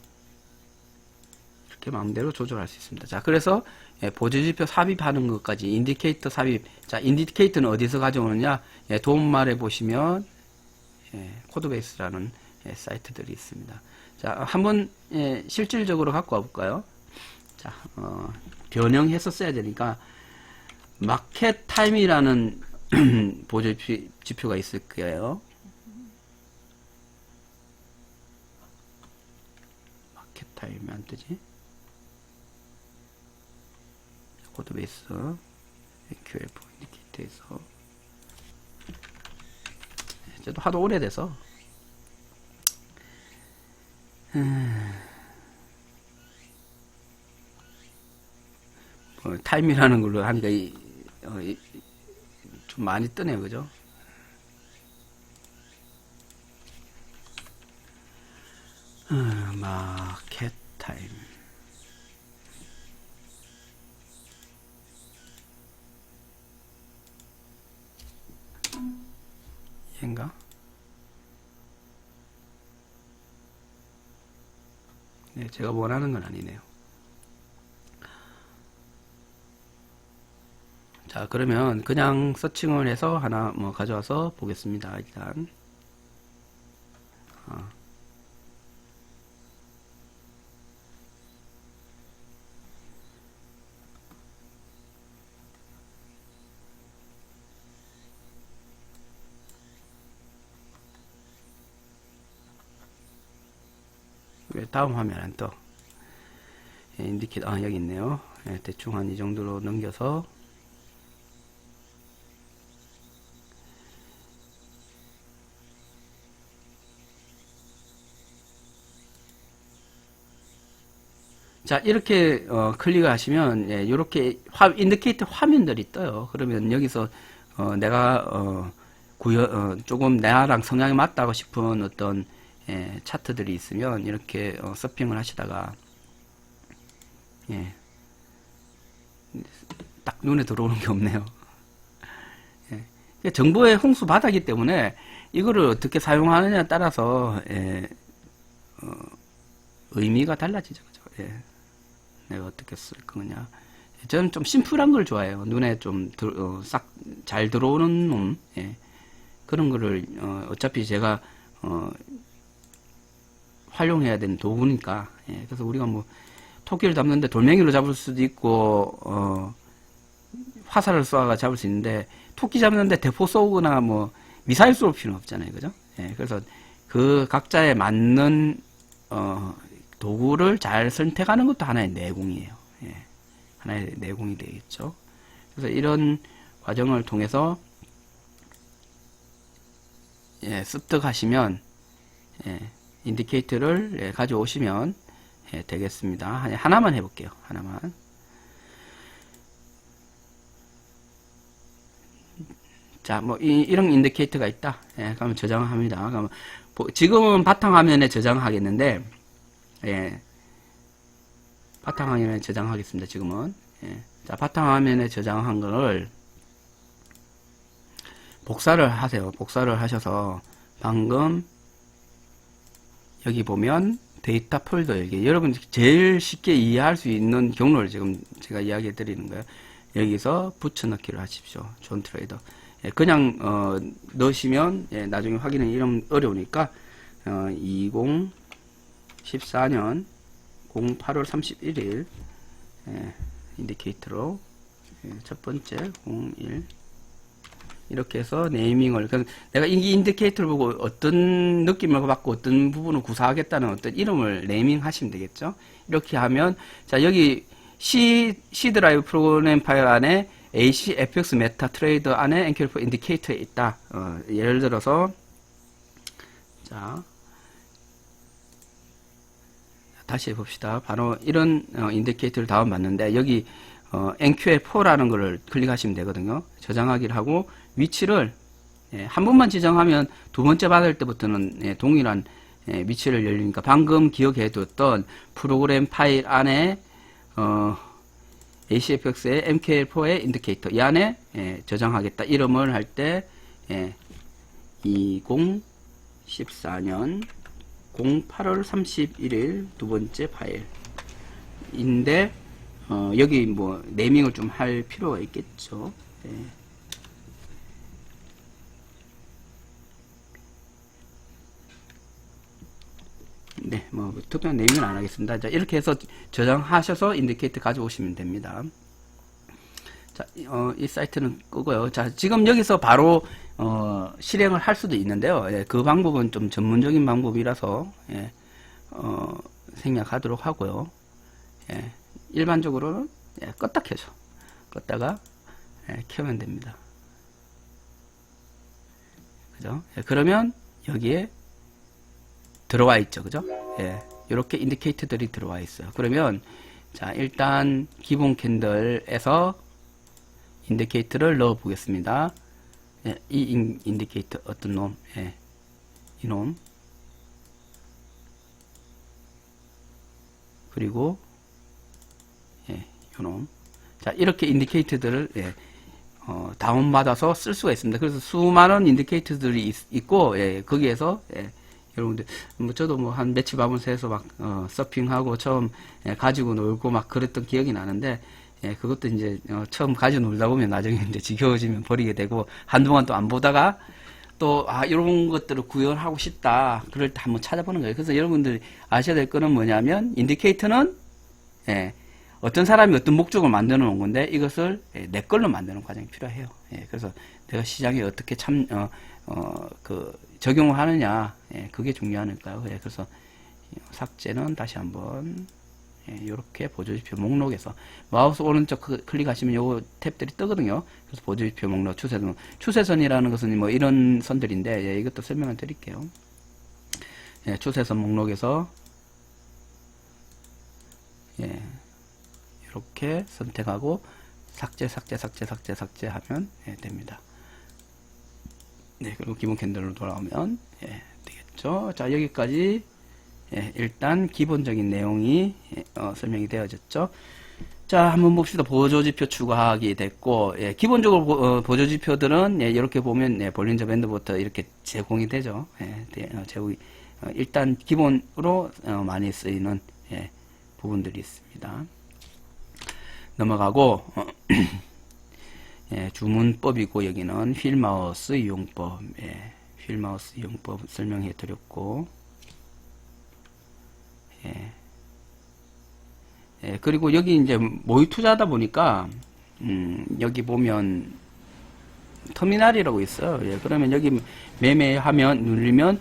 이렇게 마음대로 조절할 수 있습니다. 자, 그래서 예, 보조지표 삽입하는 것까지 인디케이터 삽입. 자, 인디케이터는 어디서 가져오느냐? 예, 도움말에 보시면 예, 코드베이스라는 예, 사이트들이 있습니다. 자, 한번 예, 실질적으로 갖고 와볼까요? 자, 변형해서 써야 되니까 마켓 타임이라는 보조지표가 있을 거예요. 마켓 타임이 안 뜨지? 코드베이스 QF 인디케이터에서 저도 하도 오래돼서 타임이라는 걸로 하니까 좀 많이 뜨네요, 그죠? 마켓 타임. 얘인가? 네, 제가 원하는 건 아니네요. 자, 그러면 그냥 서칭을 해서 하나 뭐 가져와서 보겠습니다. 일단. 왜 다음 화면 안 떠? 인디케이터, 여기 있네요. 대충 한 이 정도로 넘겨서 자, 이렇게 클릭을 하시면 이렇게 인디케이터 화면들이 떠요. 그러면 여기서 내가 조금 나랑 성향이 맞다고 싶은 어떤 차트들이 있으면 이렇게 서핑을 하시다가 딱 눈에 들어오는 게 없네요. 정보의 홍수 바다기 때문에 이거를 어떻게 사용하느냐에 따라서 의미가 달라지죠. 그죠? 내가 어떻게 쓸 거냐. 저는 좀 심플한 걸 좋아해요. 눈에 좀 싹 잘 들어오는 놈. 그런 거를 어차피 제가 활용해야 되는 도구니까. 그래서 우리가 뭐 토끼를 잡는데 돌멩이로 잡을 수도 있고 화살을 쏘아가 잡을 수 있는데 토끼 잡는데 대포 쏘거나 뭐 미사일 쏠 필요는 없잖아요. 그죠? 그래서 그 각자에 맞는 도구를 잘 선택하는 것도 하나의 내공이에요. 하나의 내공이 되겠죠. 그래서 이런 과정을 통해서 습득하시면 인디케이터를 가져오시면 되겠습니다. 하나만 해볼게요. 하나만. 자, 뭐 이런 인디케이터가 있다. 그러면 저장합니다. 그러면 지금은 바탕화면에 저장하겠는데 바탕화면에 저장하겠습니다. 지금은. 자, 바탕화면에 저장한 거를 복사를 하세요. 복사를 하셔서 방금 여기 보면 데이터 폴더 여기 여러분 제일 쉽게 이해할 수 있는 경로를 지금 제가 이야기해 드리는 거예요. 여기서 붙여넣기를 하십시오. 존 트레이더. 그냥 넣으시면 나중에 확인은 이런 어려우니까 2014년 08월 31일 인디케이터로 첫 번째 01 이렇게 해서 네이밍을 내가 이 인디케이터를 보고 어떤 느낌을 받고 어떤 부분을 구사하겠다는 어떤 이름을 네이밍 하시면 되겠죠. 이렇게 하면 자 여기 C 드라이브 프로그램 파일 안에 AC FX 메타 트레이더 안에 엔켈포 인디케이터에 있다. 예를 들어서 자 다시 해봅시다. 바로 이런 인디케이터를 다운받는데 여기 NQF4라는 거를 클릭하시면 되거든요. 저장하기를 하고 위치를 한 번만 지정하면 두 번째 받을 때부터는 동일한 위치를 열리니까 방금 기억해 뒀던 프로그램 파일 안에 ACFX의 MKL4의 인디케이터 이 안에 저장하겠다. 이름을 할 때 2014년 08월 31일 두 번째 파일인데 여기 뭐 네이밍을 좀 할 필요가 있겠죠. 네, 뭐 특별한 네이밍은 안 하겠습니다. 자, 이렇게 해서 저장하셔서 인디케이터 가져오시면 됩니다. 자, 이 사이트는 끄고요. 자, 지금 여기서 바로 실행을 할 수도 있는데요. 그 방법은 좀 전문적인 방법이라서 생략하도록 하고요. 일반적으로는 껐다 켜죠. 껐다가 켜면 됩니다. 그죠? 그러면 여기에 들어와 있죠. 그죠? 이렇게 인디케이터들이 들어와 있어요. 그러면 자, 일단 기본 캔들에서 인디케이터를 넣어 보겠습니다. 이 인디케이터 어떤 놈? 이놈. 그리고 요놈. 자, 이렇게 인디케이터들을 다운받아서 쓸 수가 있습니다. 그래서 수많은 인디케이터들이 있고 거기에서 여러분들 뭐 저도 뭐 한 며칠 밤을 새서 막 서핑하고 처음 가지고 놀고 막 그랬던 기억이 나는데 예, 그것도 이제 처음 가지고 놀다 보면 나중에 이제 지겨워지면 버리게 되고 한동안 또 안 보다가 또 이런 것들을 구현하고 싶다. 그럴 때 한번 찾아보는 거예요. 그래서 여러분들이 아셔야 될 거는 뭐냐면 인디케이터는 예, 어떤 사람이 어떤 목적을 만들어 놓은 건데 이것을 내 걸로 만드는 과정이 필요해요. 예, 그래서 내가 시장에 어떻게 적용을 하느냐, 예, 그게 중요하니까요. 예, 그래서 삭제는 다시 한번 이렇게 보조지표 목록에서 마우스 오른쪽 클릭하시면 요 탭들이 뜨거든요. 그래서 보조지표 목록 추세선이라는 것은 뭐 이런 선들인데 예, 이것도 설명을 드릴게요. 예, 추세선 목록에서 예, 이렇게 선택하고 삭제 하면 예, 됩니다. 네, 그리고 기본 캔들로 돌아오면 예, 되겠죠. 자, 여기까지 예, 일단 기본적인 내용이 설명이 되어졌죠. 자, 한번 봅시다. 보조지표 추가하기 됐고, 예, 기본적으로 보조지표들은 예, 이렇게 보면 예, 볼린저 밴드부터 이렇게 제공이 되죠. 예, 일단 기본으로 많이 쓰이는 예, 부분들이 있습니다. 넘어가고 예, 주문법이고 여기는 휠마우스 이용법, 예, 휠마우스 이용법 설명해 드렸고, 예. 예, 그리고 여기 이제 모의 투자하다 보니까 여기 보면 터미널이라고 있어요. 예, 그러면 여기 매매하면 누르면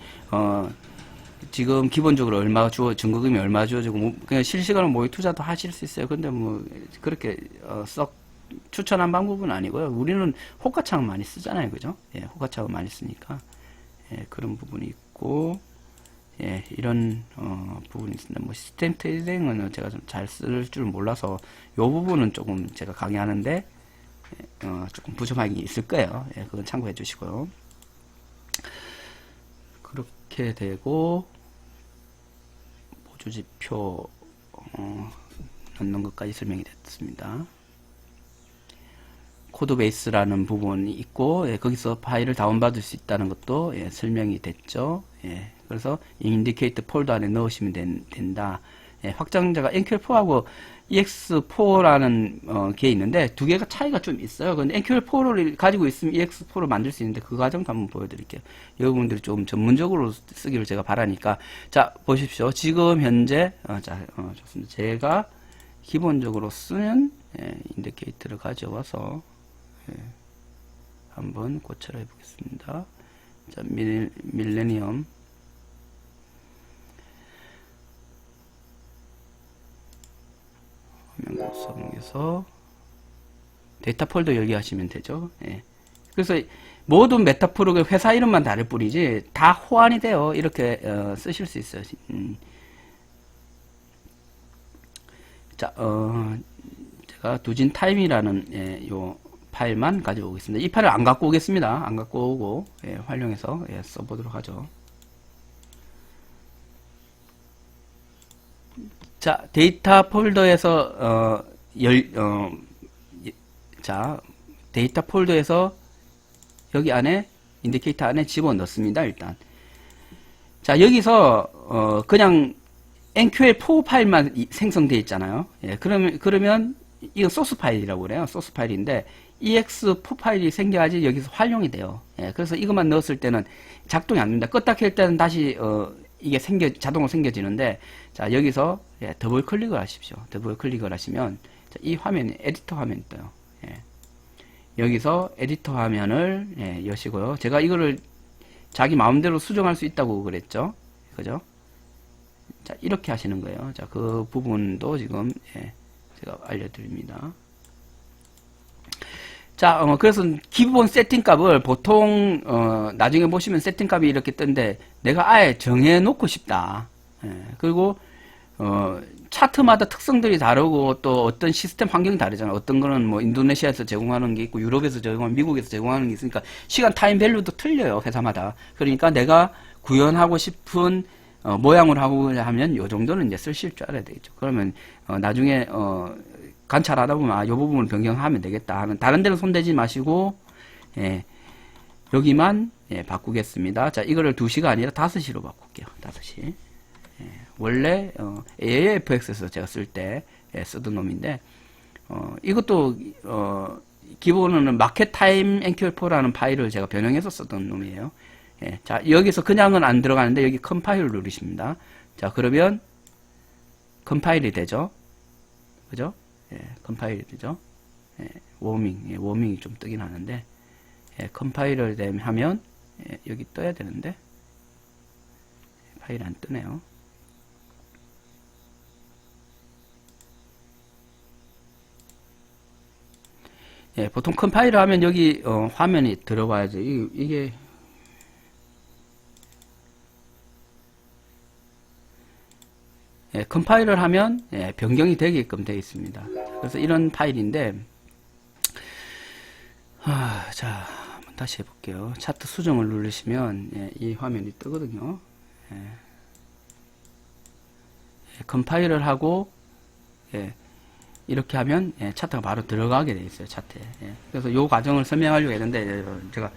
지금 기본적으로 얼마 증거금이 얼마 주어지고 그냥 실시간으로 모의 투자도 하실 수 있어요. 근데 뭐 그렇게 썩 추천한 방법은 아니고요. 우리는 호가창을 많이 쓰잖아요, 그죠? 예, 호가창을 많이 쓰니까 예, 그런 부분이 있고. 예, 이런 부분이 있습니다. 뭐 시스템 트레이딩은 제가 좀 잘 쓸 줄 몰라서 이 부분은 조금 제가 강의하는데 조금 부족함이 있을 거예요. 예, 그건 참고해 주시고요. 그렇게 되고 보조지표 넣는 것까지 설명이 됐습니다. 코드베이스라는 부분이 있고 예, 거기서 파일을 다운받을 수 있다는 것도 예, 설명이 됐죠. 예, 그래서 인디케이터 폴더 안에 넣으시면 된다. 예, 확장자가 NQL4하고 EX4라는 게 있는데 두 개가 차이가 좀 있어요. 근데 NQL4를 가지고 있으면 EX4를 만들 수 있는데 그 과정도 한번 보여드릴게요. 여러분들이 좀 전문적으로 쓰기를 제가 바라니까 자 보십시오. 지금 현재 좋습니다. 제가 기본적으로 쓰는 예, 인디케이터를 가져와서 예, 한번 고쳐라 해보겠습니다. 자, 밀레니엄 화면 구성에서 데이터 폴더 열기 하시면 되죠. 예. 그래서 모든 메타 프로그램 회사 이름만 다를 뿐이지 다 호환이 돼요. 이렇게 쓰실 수 있어요. 자, 제가 두진 타임이라는 예, 요 파일만 가지고 오겠습니다. 이 파일을 안 갖고 오겠습니다. 안 갖고 오고 예, 활용해서 예, 써보도록 하죠. 자, 데이터 폴더에서 자, 데이터 폴더에서 여기 안에 인디케이터 안에 집어넣습니다. 일단 자, 여기서 그냥 NQL4 파일만 생성되어 있잖아요. 예, 그러면 이건 소스 파일이라고 그래요. 소스 파일인데 EX4 파일이 생겨야지 여기서 활용이 돼요. 예, 그래서 이것만 넣었을 때는 작동이 안 됩니다. 껐다 켤 때는 다시 이게 자동으로 생겨지는데 자, 여기서 예, 더블 클릭을 하십시오. 더블 클릭을 하시면 자, 이 화면이 에디터 화면이 떠요. 예, 여기서 에디터 화면을 예, 여시고요. 제가 이거를 자기 마음대로 수정할 수 있다고 그랬죠. 그죠? 자, 이렇게 하시는 거예요. 자, 그 부분도 지금 예, 제가 알려드립니다. 자, 그래서 기본 세팅 값을 보통 나중에 보시면 세팅 값이 이렇게 뜬데 내가 아예 정해 놓고 싶다. 예, 그리고 차트마다 특성들이 다르고 또 어떤 시스템 환경이 다르잖아요. 어떤 거는 뭐 인도네시아에서 제공하는 게 있고 유럽에서 제공하는 미국에서 제공하는 게 있으니까 시간 타임 밸류도 틀려요. 회사마다. 그러니까 내가 구현하고 싶은 모양으로 하고 하면 요 정도는 이제 쓰실 줄 알아야 되겠죠. 그러면 나중에 관찰하다 보면 요 부분을 변경하면 되겠다 하는 다른 데는 손대지 마시고 예, 여기만 예, 바꾸겠습니다. 자, 이거를 2시가 아니라 5시로 바꿀게요. 5시. 예, 원래 AAFX에서 제가 쓸 때 예, 쓰던 놈인데 이것도 기본은 마켓 타임 NQL4라는 파일을 제가 변형해서 썼던 놈이에요. 예, 자, 여기서 그냥은 안 들어가는데 여기 컴파일을 누르십니다. 자, 그러면 컴파일이 되죠. 그죠? 예, 컴파일이 되죠. 예, 워밍이 좀 뜨긴 하는데, 예, 컴파일을 하면, 예, 여기 떠야 되는데, 파일이 안 뜨네요. 예, 보통 컴파일을 하면 여기, 화면이 들어와야죠. 이게, 예, 컴파일을 하면, 예, 변경이 되게끔 되어 있습니다. 그래서 이런 파일인데, 자, 한번 다시 해볼게요. 차트 수정을 누르시면, 예, 이 화면이 뜨거든요. 예. 예, 컴파일을 하고, 예, 이렇게 하면, 예, 차트가 바로 들어가게 되어 있어요, 차트에. 예. 그래서 이 과정을 설명하려고 했는데, 제가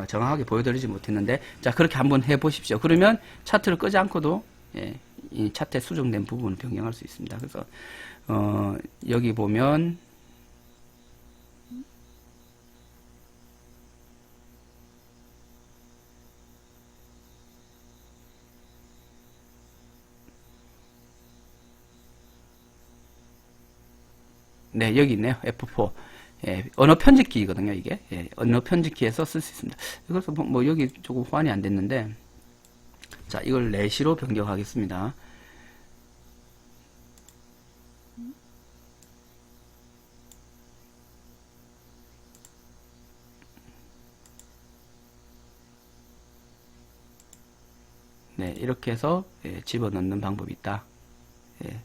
정확하게 보여드리지 못했는데, 자, 그렇게 한번 해보십시오. 그러면 차트를 끄지 않고도, 예, 이 차트에 수정된 부분을 변경할 수 있습니다. 그래서, 여기 보면, 네, 여기 있네요. F4. 예, 언어 편집키거든요, 이게. 예, 언어 편집키에서 쓸 수 있습니다. 그래서 뭐 여기 조금 호환이 안 됐는데, 자, 이걸 내시로 변경하겠습니다. 네, 이렇게 해서, 예, 집어넣는 방법이 있다. 예.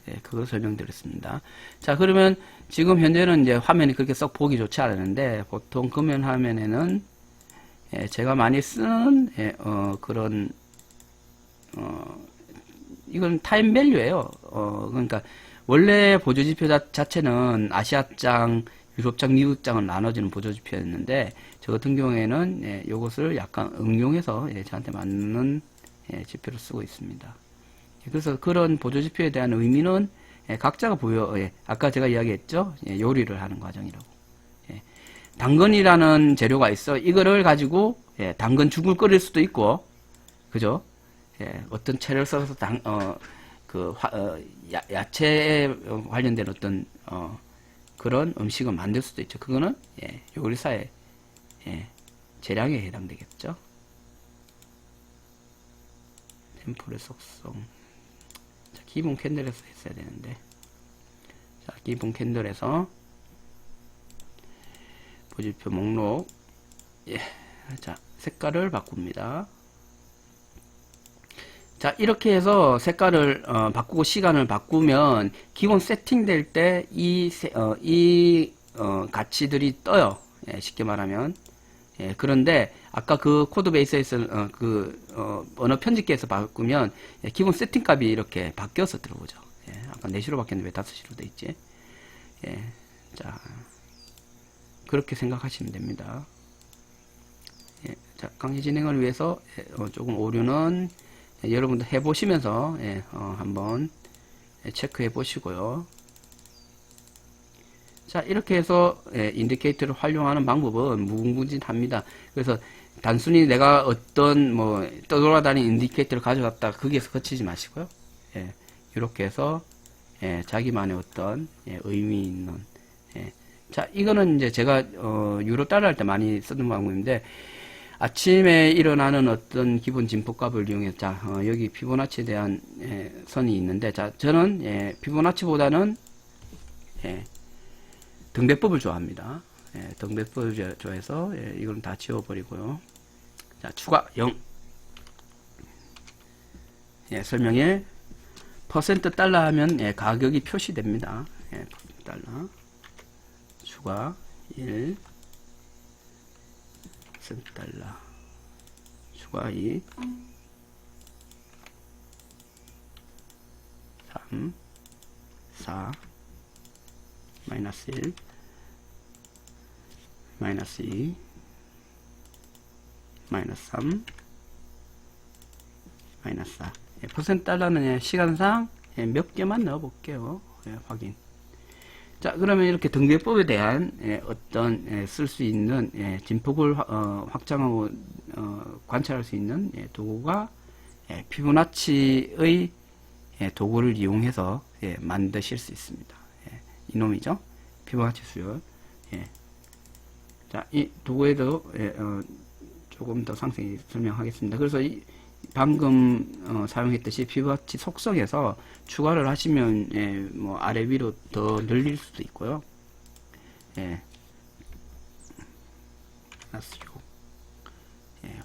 예, 그걸 설명드렸습니다. 자, 그러면 지금 현재는 이제 화면이 그렇게 썩 보기 좋지 않은데, 보통 금연 화면에는, 예, 제가 많이 쓰는, 예, 그런, 이건 타임 밸류예요. 그러니까, 원래 보조지표 자체는 아시아장, 유럽장, 미국장을 나눠주는 보조지표였는데, 저 같은 경우에는, 예, 요것을 약간 응용해서, 예, 저한테 맞는, 예, 지표를 쓰고 있습니다. 그래서 그런 보조지표에 대한 의미는, 예, 각자가 예, 아까 제가 이야기했죠. 예, 요리를 하는 과정이라고. 예, 당근이라는 재료가 있어. 이거를 가지고, 예, 당근죽을 끓일 수도 있고, 그죠? 예, 어떤 채를 썰어서 야채에 관련된 어떤, 그런 음식을 만들 수도 있죠. 그거는, 예, 요리사의, 예, 재량에 해당되겠죠. 템플의 속성. 기본 캔들에서 했어야 되는데, 자, 기본 캔들에서 보조표 목록, 예, 자, 색깔을 바꿉니다. 자, 이렇게 해서 색깔을 바꾸고 시간을 바꾸면 기본 세팅될 때 이 가치들이 떠요. 예, 쉽게 말하면. 예, 그런데 아까 그 코드 베이스에서 언어 편집기에서 바꾸면, 예, 기본 세팅 값이 이렇게 바뀌어서 들어오죠. 예, 아까 4시로 바뀌었는데 왜 5시로 돼 있지? 예, 자, 그렇게 생각하시면 됩니다. 예, 자, 강의 진행을 위해서, 예, 조금 오류는, 예, 여러분들 해보시면서, 예, 한번, 예, 체크해 보시고요. 자, 이렇게 해서, 예, 인디케이터를 활용하는 방법은 무궁무진합니다. 그래서 단순히 내가 어떤 뭐 떠돌아다니는 인디케이터를 가져갔다 거기에서 그치지 마시고요. 예, 이렇게 해서, 예, 자기만의 어떤, 예, 의미 있는, 예. 자, 이거는 이제 제가 유로 달러 할 때 많이 쓰는 방법인데, 아침에 일어나는 어떤 기본 진폭값을 이용해서, 자, 여기 피보나치에 대한, 예, 선이 있는데, 자, 저는, 예, 피보나치보다는, 예, 등배법을 좋아합니다. 예, 등배법을 좋아해서, 예, 이건 다 지워버리고요. 자, 추가 0. 예, 설명에 퍼센트 달러 하면, 예, 가격이 표시됩니다. 예, 퍼센트 달러. 추가 1. 퍼센트 달러. 추가 2. 3. 4. 마이너스 1. 마이너스 2, 마이너스 3, 마이너스 4. 예, 퍼센트 달러는, 예, 시간상, 예, 몇 개만 넣어 볼게요. 예, 확인. 자, 그러면 이렇게 등대법에 대한 어떤 쓸 수 있는 진폭을 확장하고 관찰할 수 있는 도구가 피보나치의 도구를 이용해서 만드실 수 있습니다. 이놈이죠. 피보나치 수열. 자, 이 도구에도 조금 더 상세히 설명하겠습니다. 그래서 방금 사용했듯이 피보나치 속성에서 추가를 하시면 뭐 아래 위로 더 늘릴 수도 있고요.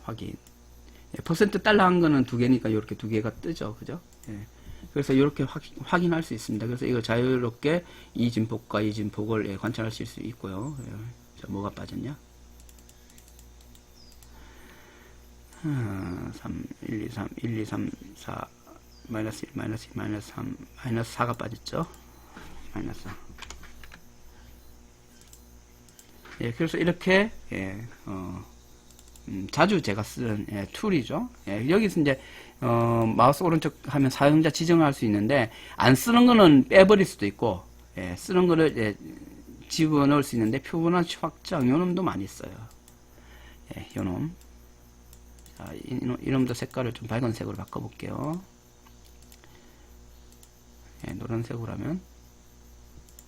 확인. 퍼센트 달러 한 거는 두 개니까 이렇게 두 개가 뜨죠, 그죠? 그래서 이렇게 확인할 수 있습니다. 그래서 이거 자유롭게 이 진폭과 이 진폭을 관찰하실 수 있고요. 자, 뭐가 빠졌냐? 3, 1, 2, 3, 1, 2, 3, 4, 마이너스 1, 마이너스 2, 마이너스 3, 마이너스 4가 빠졌죠? 마이너스 4. 그래서 이렇게, 자주 제가 쓰는 툴이죠. 여기서 이제, 마우스 오른쪽 하면 사용자 지정할 수 있는데, 안 쓰는 거는 빼버릴 수도 있고, 쓰는 거를 집어넣을 수 있는데, 피보나치 확장, 요 놈도 많이 써요. 요 놈. 자, 이놈도 색깔을 좀 밝은 색으로 바꿔볼게요. 노란색으로 하면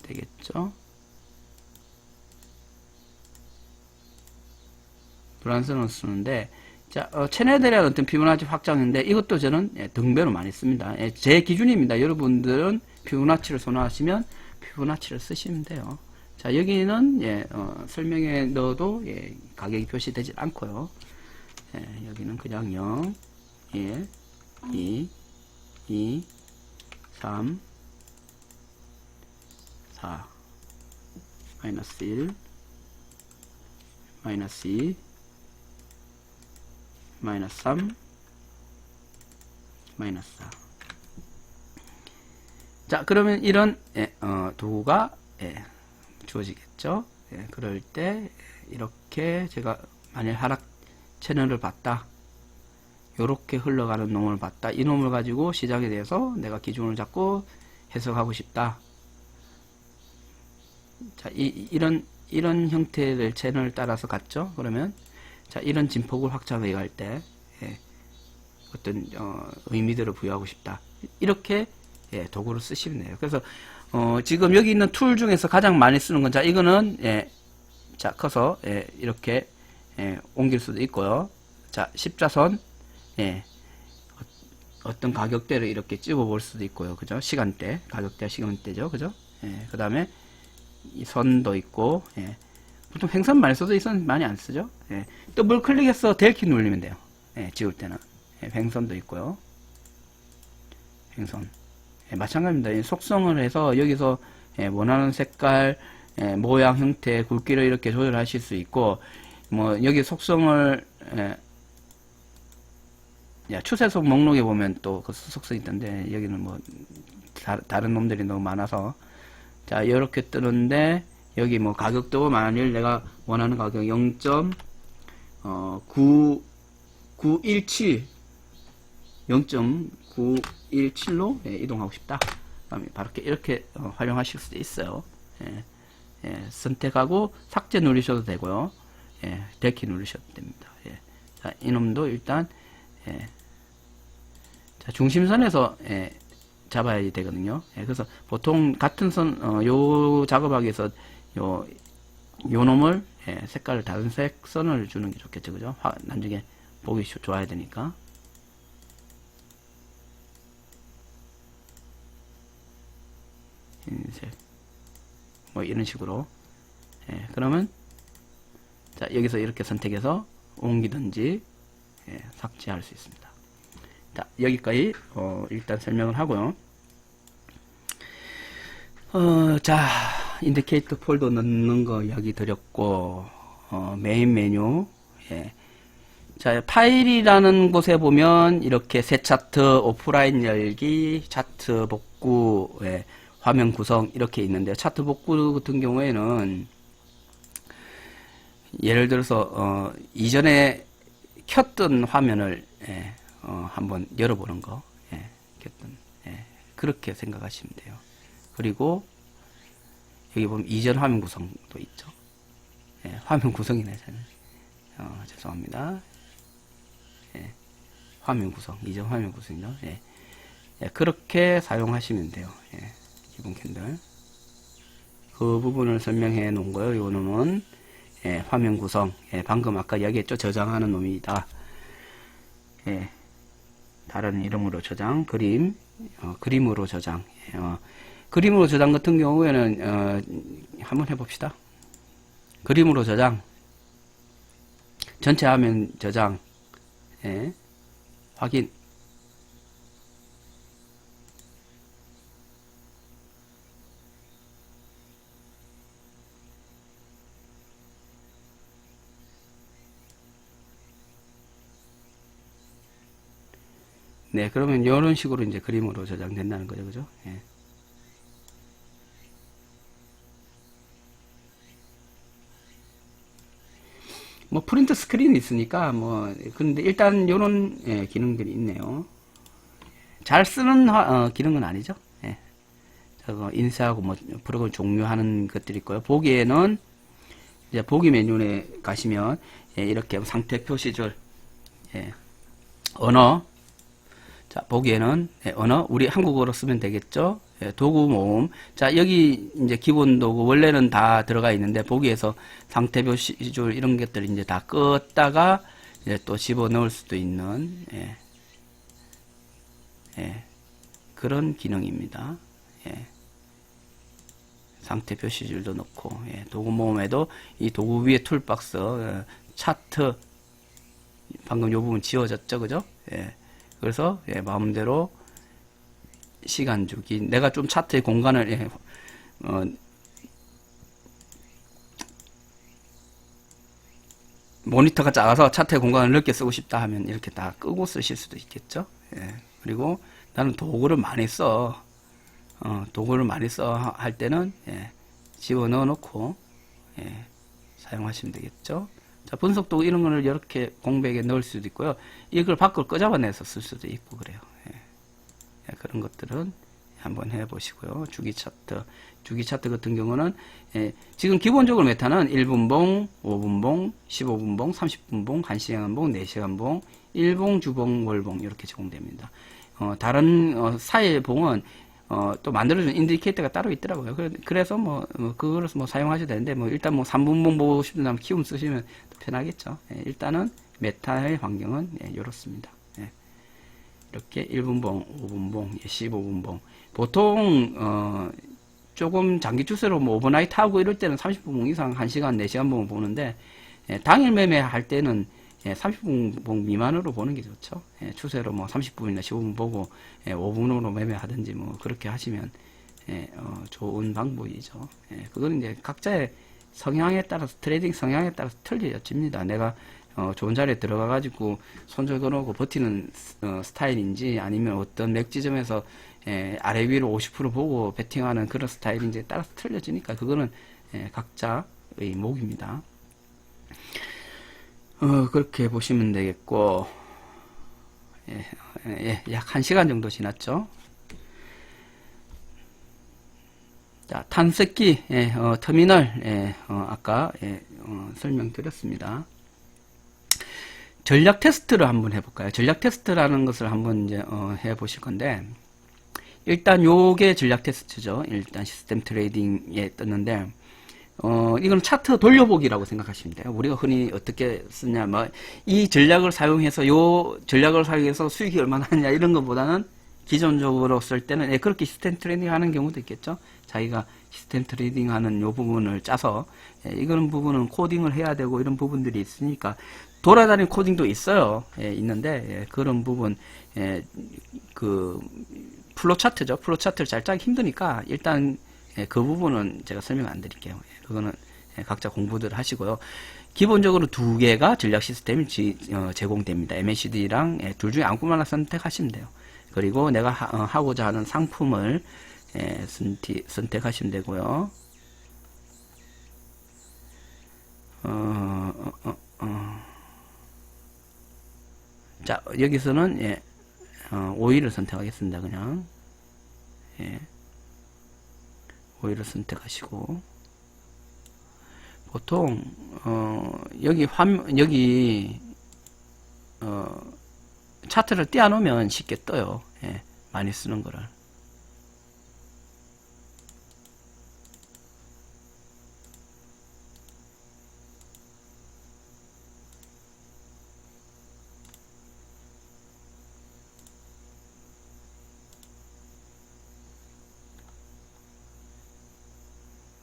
되겠죠? 노란색으로 쓰는데, 자, 체네들의 어떤 피보나치 확장인데, 이것도 저는 등배로 많이 씁니다. 제 기준입니다. 여러분들은 피보나치를 선호하시면 피보나치를 쓰시면 돼요. 자, 여기는 설명에 넣어도 가격이 표시되지 않고요. 여기는 그냥 0, 1, 2, 2, 3, 4, 마이너스 1, 마이너스 2, 마이너스 3, 마이너스 4. 자, 그러면 이런 도구가 주어지겠죠. 그럴 때 이렇게 제가 만일 하락 채널을 봤다, 요렇게 흘러가는 놈을 봤다, 이 놈을 가지고 시장에 대해서 내가 기준을 잡고 해석하고 싶다. 자, 이런 형태를 채널을 따라서 갔죠. 그러면 자, 이런 진폭을 확장해 갈 때 어떤 의미들을 부여하고 싶다. 이렇게 도구를 쓰시면 돼요. 그래서 지금 여기 있는 툴 중에서 가장 많이 쓰는 건, 자, 이거는 자, 커서 이렇게 옮길 수도 있고요. 자, 십자선, 어떤 가격대를 이렇게 집어 볼 수도 있고요. 그죠? 시간대, 가격대, 시간대죠. 그죠? 그 다음에 이 선도 있고, 보통 횡선 많이 써도 이 선 많이 안 쓰죠? 더블 클릭해서 델키 누르면 돼요. 지울 때는. 횡선도 있고요. 횡선. 마찬가지입니다. 이 속성을 해서 여기서 원하는 색깔, 모양, 형태, 굵기를 이렇게 조절하실 수 있고, 뭐 여기 속성을 추세속 목록에 보면 또 그 속성이 있던데, 여기는 뭐 다른 놈들이 너무 많아서, 자, 이렇게 뜨는데, 여기 뭐 가격도 만일 내가 원하는 가격 0.917 0.917로 이동하고 싶다. 그다음에 바로 이렇게 활용하실 수도 있어요. 선택하고 삭제 누르셔도 되고요. 델키 누르셔도 됩니다. 자, 이놈도 일단 자, 중심선에서 잡아야 되거든요. 그래서 보통 같은 선, 요 작업하기 위해서 요 놈을 색깔을 다른 색 선을 주는 게 좋겠죠. 그죠? 나중에 보기 좋아야 되니까. 흰색. 뭐 이런 식으로. 그러면 자, 여기서 이렇게 선택해서 옮기든지 삭제할 수 있습니다. 자, 여기까지 일단 설명을 하고요. 자, 인디케이터 폴더 넣는 거 이야기 드렸고, 메인 메뉴, 자, 파일이라는 곳에 보면 이렇게 새 차트, 오프라인 열기, 차트 복구, 화면 구성 이렇게 있는데, 차트 복구 같은 경우에는 예를 들어서 이전에 켰던 화면을 한번 열어보는 거, 그렇게 생각하시면 돼요. 그리고 여기 보면 이전 화면 구성도 있죠. 예, 화면 구성이네, 저는. 죄송합니다. 예, 화면 구성, 이전 화면 구성이죠. 예. 예, 그렇게 사용하시면 돼요. 예, 기본 캔들. 그 부분을 설명해 놓은 거예요. 요 놈은 예, 화면 구성. 예, 방금 아까 이야기했죠. 저장하는 놈이다. 예, 다른 이름으로 저장, 그림으로 저장. 그림으로 저장 같은 경우에는 한번 해봅시다. 그림으로 저장, 전체 화면 저장, 예, 확인. 네, 그러면 이런 식으로 이제 그림으로 저장된다는 거죠, 그죠? 예. 뭐 프린트 스크린이 있으니까 뭐 근데 일단 요런 예, 기능들이 있네요. 잘 쓰는 기능은 아니죠. 예. 저거 인쇄하고 뭐 프로그램 종료하는 것들이 있고요. 보기에는 이제 보기 메뉴에 가시면 예, 이렇게 상태 표시줄, 예, 언어. 자, 보기에는 예, 언어 우리 한국어로 쓰면 되겠죠. 예, 도구 모음. 자, 여기 이제 기본 도구 원래는 다 들어가 있는데 보기에서 상태 표시줄 이런 것들 이제 다 껐다가 이제 또 집어 넣을 수도 있는 예, 예, 그런 기능입니다. 예. 상태 표시줄도 넣고 예, 도구 모음에도 이 도구 위에 툴박스 차트 방금 요 부분 지워졌죠, 그죠? 예. 그래서 예, 마음대로 시간 주기. 내가 좀 차트의 공간을 예, 모니터가 작아서 차트의 공간을 넓게 쓰고 싶다 하면 이렇게 다 끄고 쓰실 수도 있겠죠. 예. 그리고 나는 도구를 많이 써. 도구를 많이 써 할 때는 예, 집어넣어 놓고 예, 사용하시면 되겠죠. 자, 분석 도구 이런 거를 이렇게 공백에 넣을 수도 있고요. 이걸 밖으로 끄잡아내서 쓸 수도 있고 그래요. 예. 예, 그런 것들은 한번 해보시고요. 주기 차트 같은 경우는 예, 지금 기본적으로 메타는 1분봉, 5분봉, 15분봉, 30분봉, 1시간봉, 4시간봉, 1봉, 주봉, 월봉 이렇게 제공됩니다. 다른 사이의 봉은 또 만들어준 인디케이터가 따로 있더라고요. 그래서 그거를 사용하셔도 되는데, 일단 3분봉 보고 싶다면 키움 쓰시면 편하겠죠. 예, 일단은 메타의 환경은 예, 이렇습니다. 예. 이렇게 1분봉, 5분봉, 15분봉. 보통, 조금 장기 추세로 오버나이트 하고 이럴 때는 30분봉 이상 1시간, 4시간 봉을 보는데, 예, 당일 매매할 때는 예, 30분 미만으로 보는 게 좋죠. 예, 추세로 30분이나 15분 보고 5분으로 매매하든지 그렇게 하시면 예, 좋은 방법이죠. 예, 그거는 이제 각자의 성향에 따라서 트레이딩 성향에 따라서 틀려집니다. 내가 좋은 자리에 들어가 가지고 손절 걸어오고 버티는 스타일인지 아니면 어떤 맥지점에서 예, 아래 위로 50% 보고 베팅하는 그런 스타일인지에 따라서 틀려지니까 그거는 예, 각자의 목입니다. 그렇게 보시면 되겠고, 약 1시간 정도 지났죠. 자, 탐색기, 터미널, 아까, 설명드렸습니다. 전략 테스트를 한번 해볼까요? 전략 테스트라는 것을 한번 이제, 해보실 건데, 일단 요게 전략 테스트죠. 일단 시스템 트레이딩에 떴는데, 이건 차트 돌려보기라고 생각하시면 돼요. 우리가 흔히 어떻게 쓰냐, 이 전략을 사용해서, 요 전략을 사용해서 수익이 얼마나 하느냐, 이런 것보다는 기존적으로 쓸 때는, 그렇게 시스템 트레이딩 하는 경우도 있겠죠. 자기가 시스템 트레이딩 하는 요 부분을 짜서, 이런 부분은 코딩을 해야 되고, 이런 부분들이 있으니까, 돌아다니는 코딩도 있어요. 있는데, 그런 부분, 플로 차트죠. 플로 차트를 잘 짜기 힘드니까, 일단, 그 부분은 제가 설명 안 드릴게요. 그거는 각자 공부들 하시고요. 기본적으로 두 개가 전략 시스템이 제공됩니다. MACD랑 둘 중에 아무거나 선택하시면 돼요. 그리고 내가 하고자 하는 상품을 선택하시면 되고요. 자, 여기서는 오일을 선택하겠습니다. 그냥. 보이를 선택하시고, 보통 여기 차트를 띄워놓으면 쉽게 떠요. 예, 많이 쓰는 거를.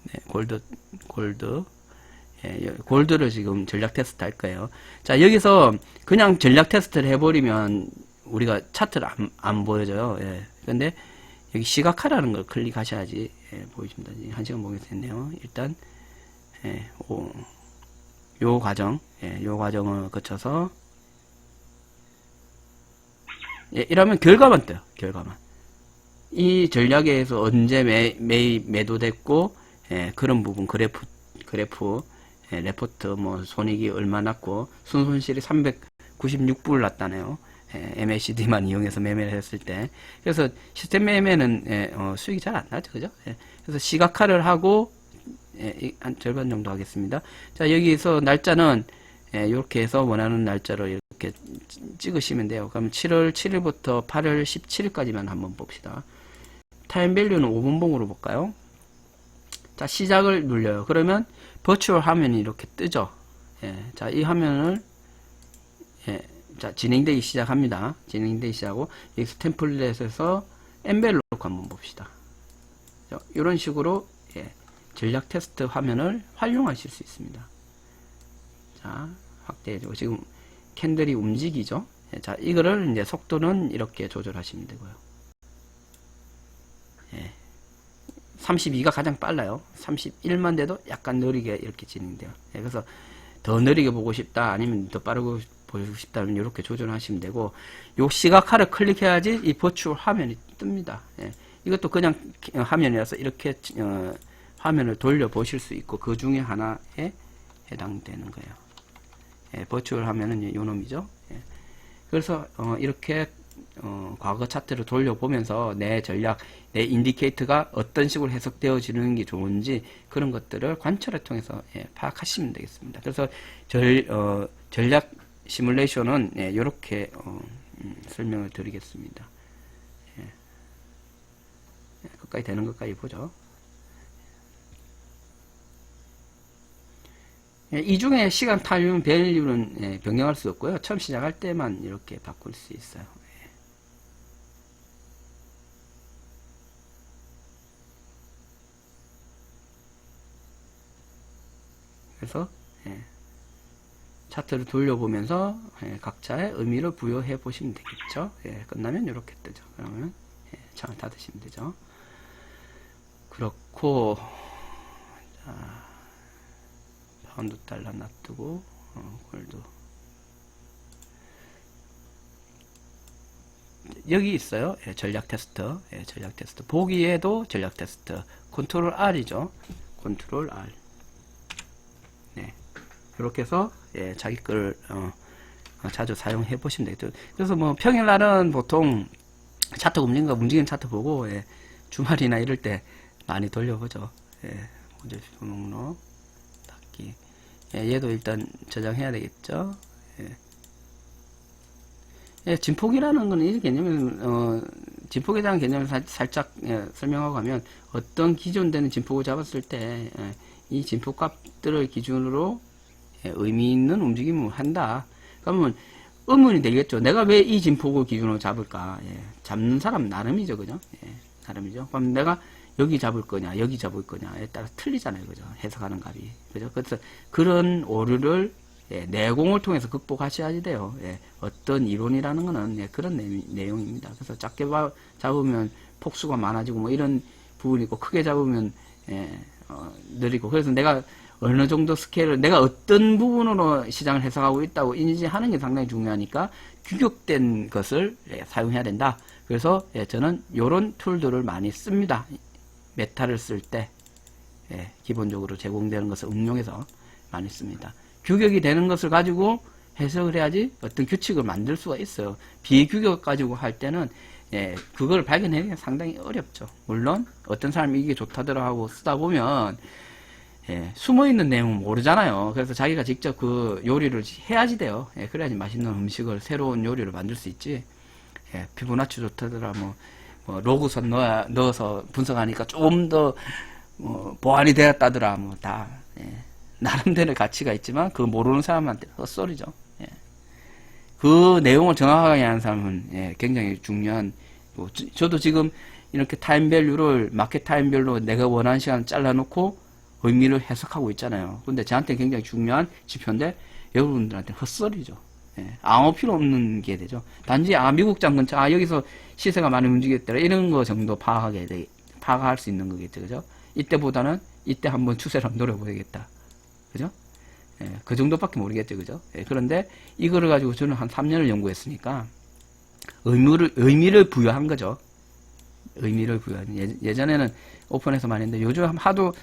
네, 골드. 예, 골드를 지금 전략 테스트 할 거예요. 자, 여기서 그냥 전략 테스트를 해버리면 우리가 차트를 안 보여줘요. 예. 근데 여기 시각화라는 걸 클릭하셔야지, 예, 보여줍니다. 1시간 보겠네요. 일단, 예, 요 과정, 예, 요 과정을 거쳐서, 예, 이러면 결과만 떠요. 결과만. 이 전략에서 언제 매도됐고, 예, 그런 부분, 그래프, 예, 레포트, 뭐, 손익이 얼마 났고, 순손실이 396불 났다네요. 예, MACD만 이용해서 매매를 했을 때. 그래서 시스템 매매는, 예, 수익이 잘 안 나죠. 그죠? 예, 그래서 시각화를 하고, 예, 한 절반 정도 하겠습니다. 자, 여기서 날짜는, 예, 이렇게 해서 원하는 날짜를 이렇게 찍으시면 돼요. 그럼 7월 7일부터 8월 17일까지만 한번 봅시다. 타임 밸류는 5분봉으로 볼까요? 자, 시작을 눌려요. 그러면 버추얼 화면이 이렇게 뜨죠. 예, 자, 이 화면을, 예, 자, 진행되기 시작합니다. 진행되기 시작하고, 여기서 템플릿에서 엠벨롭 한번 봅시다. 자, 이런 식으로, 예, 전략 테스트 화면을 활용하실 수 있습니다. 자, 확대해주고, 지금 캔들이 움직이죠. 예, 자, 이거를 이제 속도는 이렇게 조절하시면 되고요. 예. 32가 가장 빨라요. 31만 돼도 약간 느리게 이렇게 진행돼요. 예, 그래서 더 느리게 보고 싶다, 아니면 더 빠르고 보고 싶다면 이렇게 조절하시면 되고, 요 시각화를 클릭해야지 이 버추얼 화면이 뜹니다. 예, 이것도 그냥 화면이라서 이렇게 화면을 돌려 보실 수 있고, 그 중에 하나에 해당되는 거예요. 예, 버추얼 화면은 요 놈이죠. 예, 그래서 이렇게 과거 차트를 돌려보면서 내 전략, 내 인디케이터가 어떤 식으로 해석되어지는 게 좋은지 그런 것들을 관찰을 통해서, 예, 파악하시면 되겠습니다. 그래서 전략 시뮬레이션은, 예, 이렇게 설명을 드리겠습니다. 예. 끝까지 되는 것까지 보죠. 예, 이 중에 시간 타임 밸류는, 예, 변경할 수 없고요. 처음 시작할 때만 이렇게 바꿀 수 있어요. 그래서, 예, 차트를 돌려보면서, 예, 각자의 의미를 부여해 보시면 되겠죠. 예, 끝나면 이렇게 뜨죠. 그러면, 예, 창을 닫으시면 되죠. 그렇고, 자, 파운드 달러 놔두고, 골드. 여기 있어요. 예, 전략 테스트. 예, 전략 테스트. 보기에도 전략 테스트. 컨트롤 R이죠. 컨트롤 R. 네. 이렇게 해서, 예, 자기 걸 자주 사용해 보시면 되겠죠. 그래서 뭐 평일날은 보통 차트 움직이는 차트 보고, 예, 주말이나 이럴 때 많이 돌려보죠. 예, 모델 목록 닫기. 예, 얘도 일단 저장해야 되겠죠. 예. 예, 진폭이라는 거는 이 개념은, 진폭에 대한 개념을 살짝, 예, 설명하고 가면, 어떤 기존되는 진폭을 잡았을 때, 예, 이 진폭 값들을 기준으로, 예, 의미 있는 움직임을 한다. 그러면 의문이 되겠죠. 내가 왜 이 진폭을 기준으로 잡을까? 예, 잡는 사람 나름이죠, 그죠? 예, 나름이죠. 그럼 내가 여기 잡을 거냐, 여기 잡을 거냐에 따라 틀리잖아요, 그죠? 해석하는 값이, 그죠? 그래서 그런 오류를, 예, 내공을 통해서 극복하셔야지 돼요. 예, 어떤 이론이라는 거는, 예, 그런 내용입니다. 그래서 작게 잡으면 폭수가 많아지고 뭐 이런 부분이 있고, 크게 잡으면, 예, 느리고. 그래서 내가 어느 정도 스케일을, 내가 어떤 부분으로 시장을 해석하고 있다고 인지하는 게 상당히 중요하니까 규격된 것을, 예, 사용해야 된다. 그래서, 예, 저는 요런 툴들을 많이 씁니다. 메타를 쓸 때, 예, 기본적으로 제공되는 것을 응용해서 많이 씁니다. 규격이 되는 것을 가지고 해석을 해야지 어떤 규칙을 만들 수가 있어요. 비규격 가지고 할 때는, 예, 그걸 발견하기가 상당히 어렵죠. 물론 어떤 사람이 이게 좋다더라 하고 쓰다 보면 예, 숨어있는 내용은 모르잖아요. 그래서 자기가 직접 그 요리를 해야지 돼요. 예, 그래야지 맛있는 음식을, 새로운 요리를 만들 수 있지. 예, 피부나치 좋다더라, 로그선 넣어서 분석하니까 좀 더, 보완이 되었다더라, 다, 예, 나름대로 가치가 있지만, 그 모르는 사람한테 헛소리죠. 예. 그 내용을 정확하게 아는 사람은, 예, 굉장히 중요한, 저도 지금 이렇게 타임밸류를 마켓 타임별로 내가 원하는 시간 잘라놓고 의미를 해석하고 있잖아요. 근데 저한테 굉장히 중요한 지표인데, 여러분들한테 헛소리죠. 예, 아무 필요 없는 게 되죠. 단지, 미국장 근처, 여기서 시세가 많이 움직였더라. 이런 거 정도 파악할 수 있는 거겠죠. 그죠? 이때보다는, 이때 한번 추세를 한번 노려보야겠다. 그죠? 예, 그 정도밖에 모르겠죠. 그죠? 예, 그런데, 이거를 가지고 저는 한 3년을 연구했으니까, 의미를 부여한 거죠. 의미를 부여한. 예전에는 오픈해서 많이 했는데, 요즘 하도,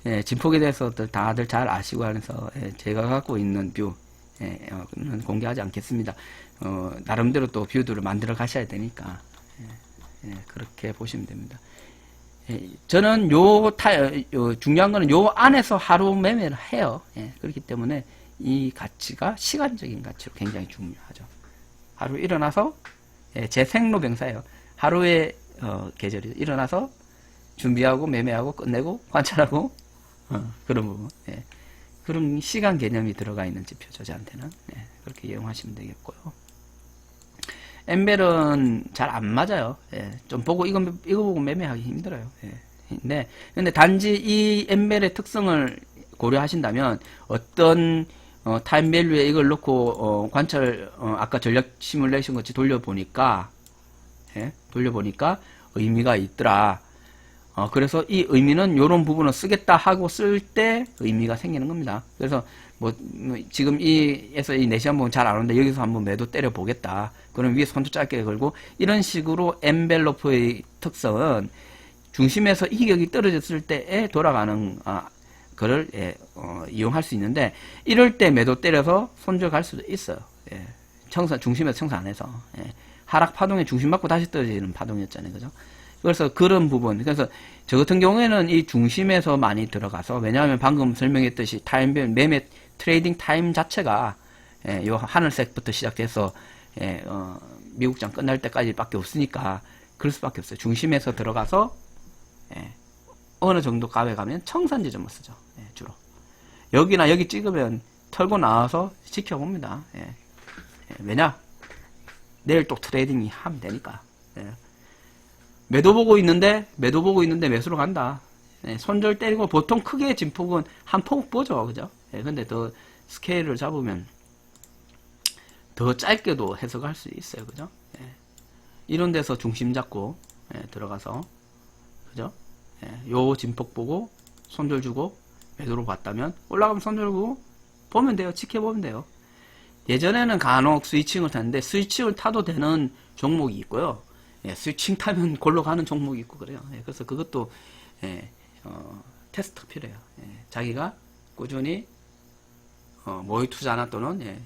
예, 진폭에 대해서 다들 잘 아시고 하면서, 예, 제가 갖고 있는 뷰, 예, 공개하지 않겠습니다. 나름대로 또 뷰들을 만들어 가셔야 되니까, 예, 그렇게 보시면 됩니다. 예, 저는 중요한 거는 요 안에서 하루 매매를 해요. 예, 그렇기 때문에 이 가치가 시간적인 가치로 굉장히 중요하죠. 하루 일어나서, 예, 제 생로병사예요. 하루의, 계절이 일어나서 준비하고 매매하고 끝내고 관찰하고, 그런 부분. 예. 그런 시간 개념이 들어가 있는 지표죠, 저한테는. 네, 그렇게 이용하시면 되겠고요. 엠벨은 잘 안 맞아요. 예, 좀 보고, 이거 보고 매매하기 힘들어요. 예. 근데 단지 이 엠벨의 특성을 고려하신다면, 어떤, 타임밸류에 이걸 놓고, 아까 전략 시뮬레이션 같이 돌려보니까, 예, 의미가 있더라. 그래서 이 의미는 요런 부분을 쓰겠다 하고 쓸 때 의미가 생기는 겁니다. 그래서 지금 이 4시간 부분 잘 안 오는데 여기서 한번 매도 때려 보겠다. 그럼 위에 손도 짧게 걸고, 이런 식으로 엔벨로프의 특성은 중심에서 이격이 떨어졌을 때에 돌아가는, 거를, 예, 이용할 수 있는데, 이럴 때 매도 때려서 손절 갈 수도 있어요. 예, 중심에서 청산 안 해서. 예, 하락 파동에 중심 맞고 다시 떨어지는 파동이었잖아요. 그죠? 그래서 그런 부분. 그래서 저 같은 경우에는 이 중심에서 많이 들어가서, 왜냐하면 방금 설명했듯이 매매 트레이딩 타임 자체가, 예, 요 하늘색부터 시작돼서, 예, 미국장 끝날 때까지 밖에 없으니까 그럴 수밖에 없어요. 중심에서 들어가서, 예, 어느 정도 값에 가면 청산 지점을 쓰죠. 예, 주로. 여기나 여기 찍으면 털고 나와서 지켜봅니다. 예. 예, 왜냐? 내일 또 트레이딩이 하면 되니까. 예. 매도 보고 있는데 매수로 간다. 예, 손절 때리고, 보통 크게 진폭은 한 폭 보죠. 그죠? 예, 근데 더 스케일을 잡으면 더 짧게도 해석할 수 있어요. 그죠? 예, 이런 데서 중심 잡고, 예, 들어가서, 그죠? 예, 요 진폭 보고 손절 주고 매도로 봤다면 올라가면 손절 주고 보면 돼요. 지켜보면 돼요. 예전에는 간혹 스위칭을 탔는데, 스위칭을 타도 되는 종목이 있고요. 예, 스위칭 타면 골로 가는 종목이 있고 그래요. 예, 그래서 그것도, 예, 테스트가 필요해요. 예, 자기가 꾸준히 모의 투자나 또는, 예,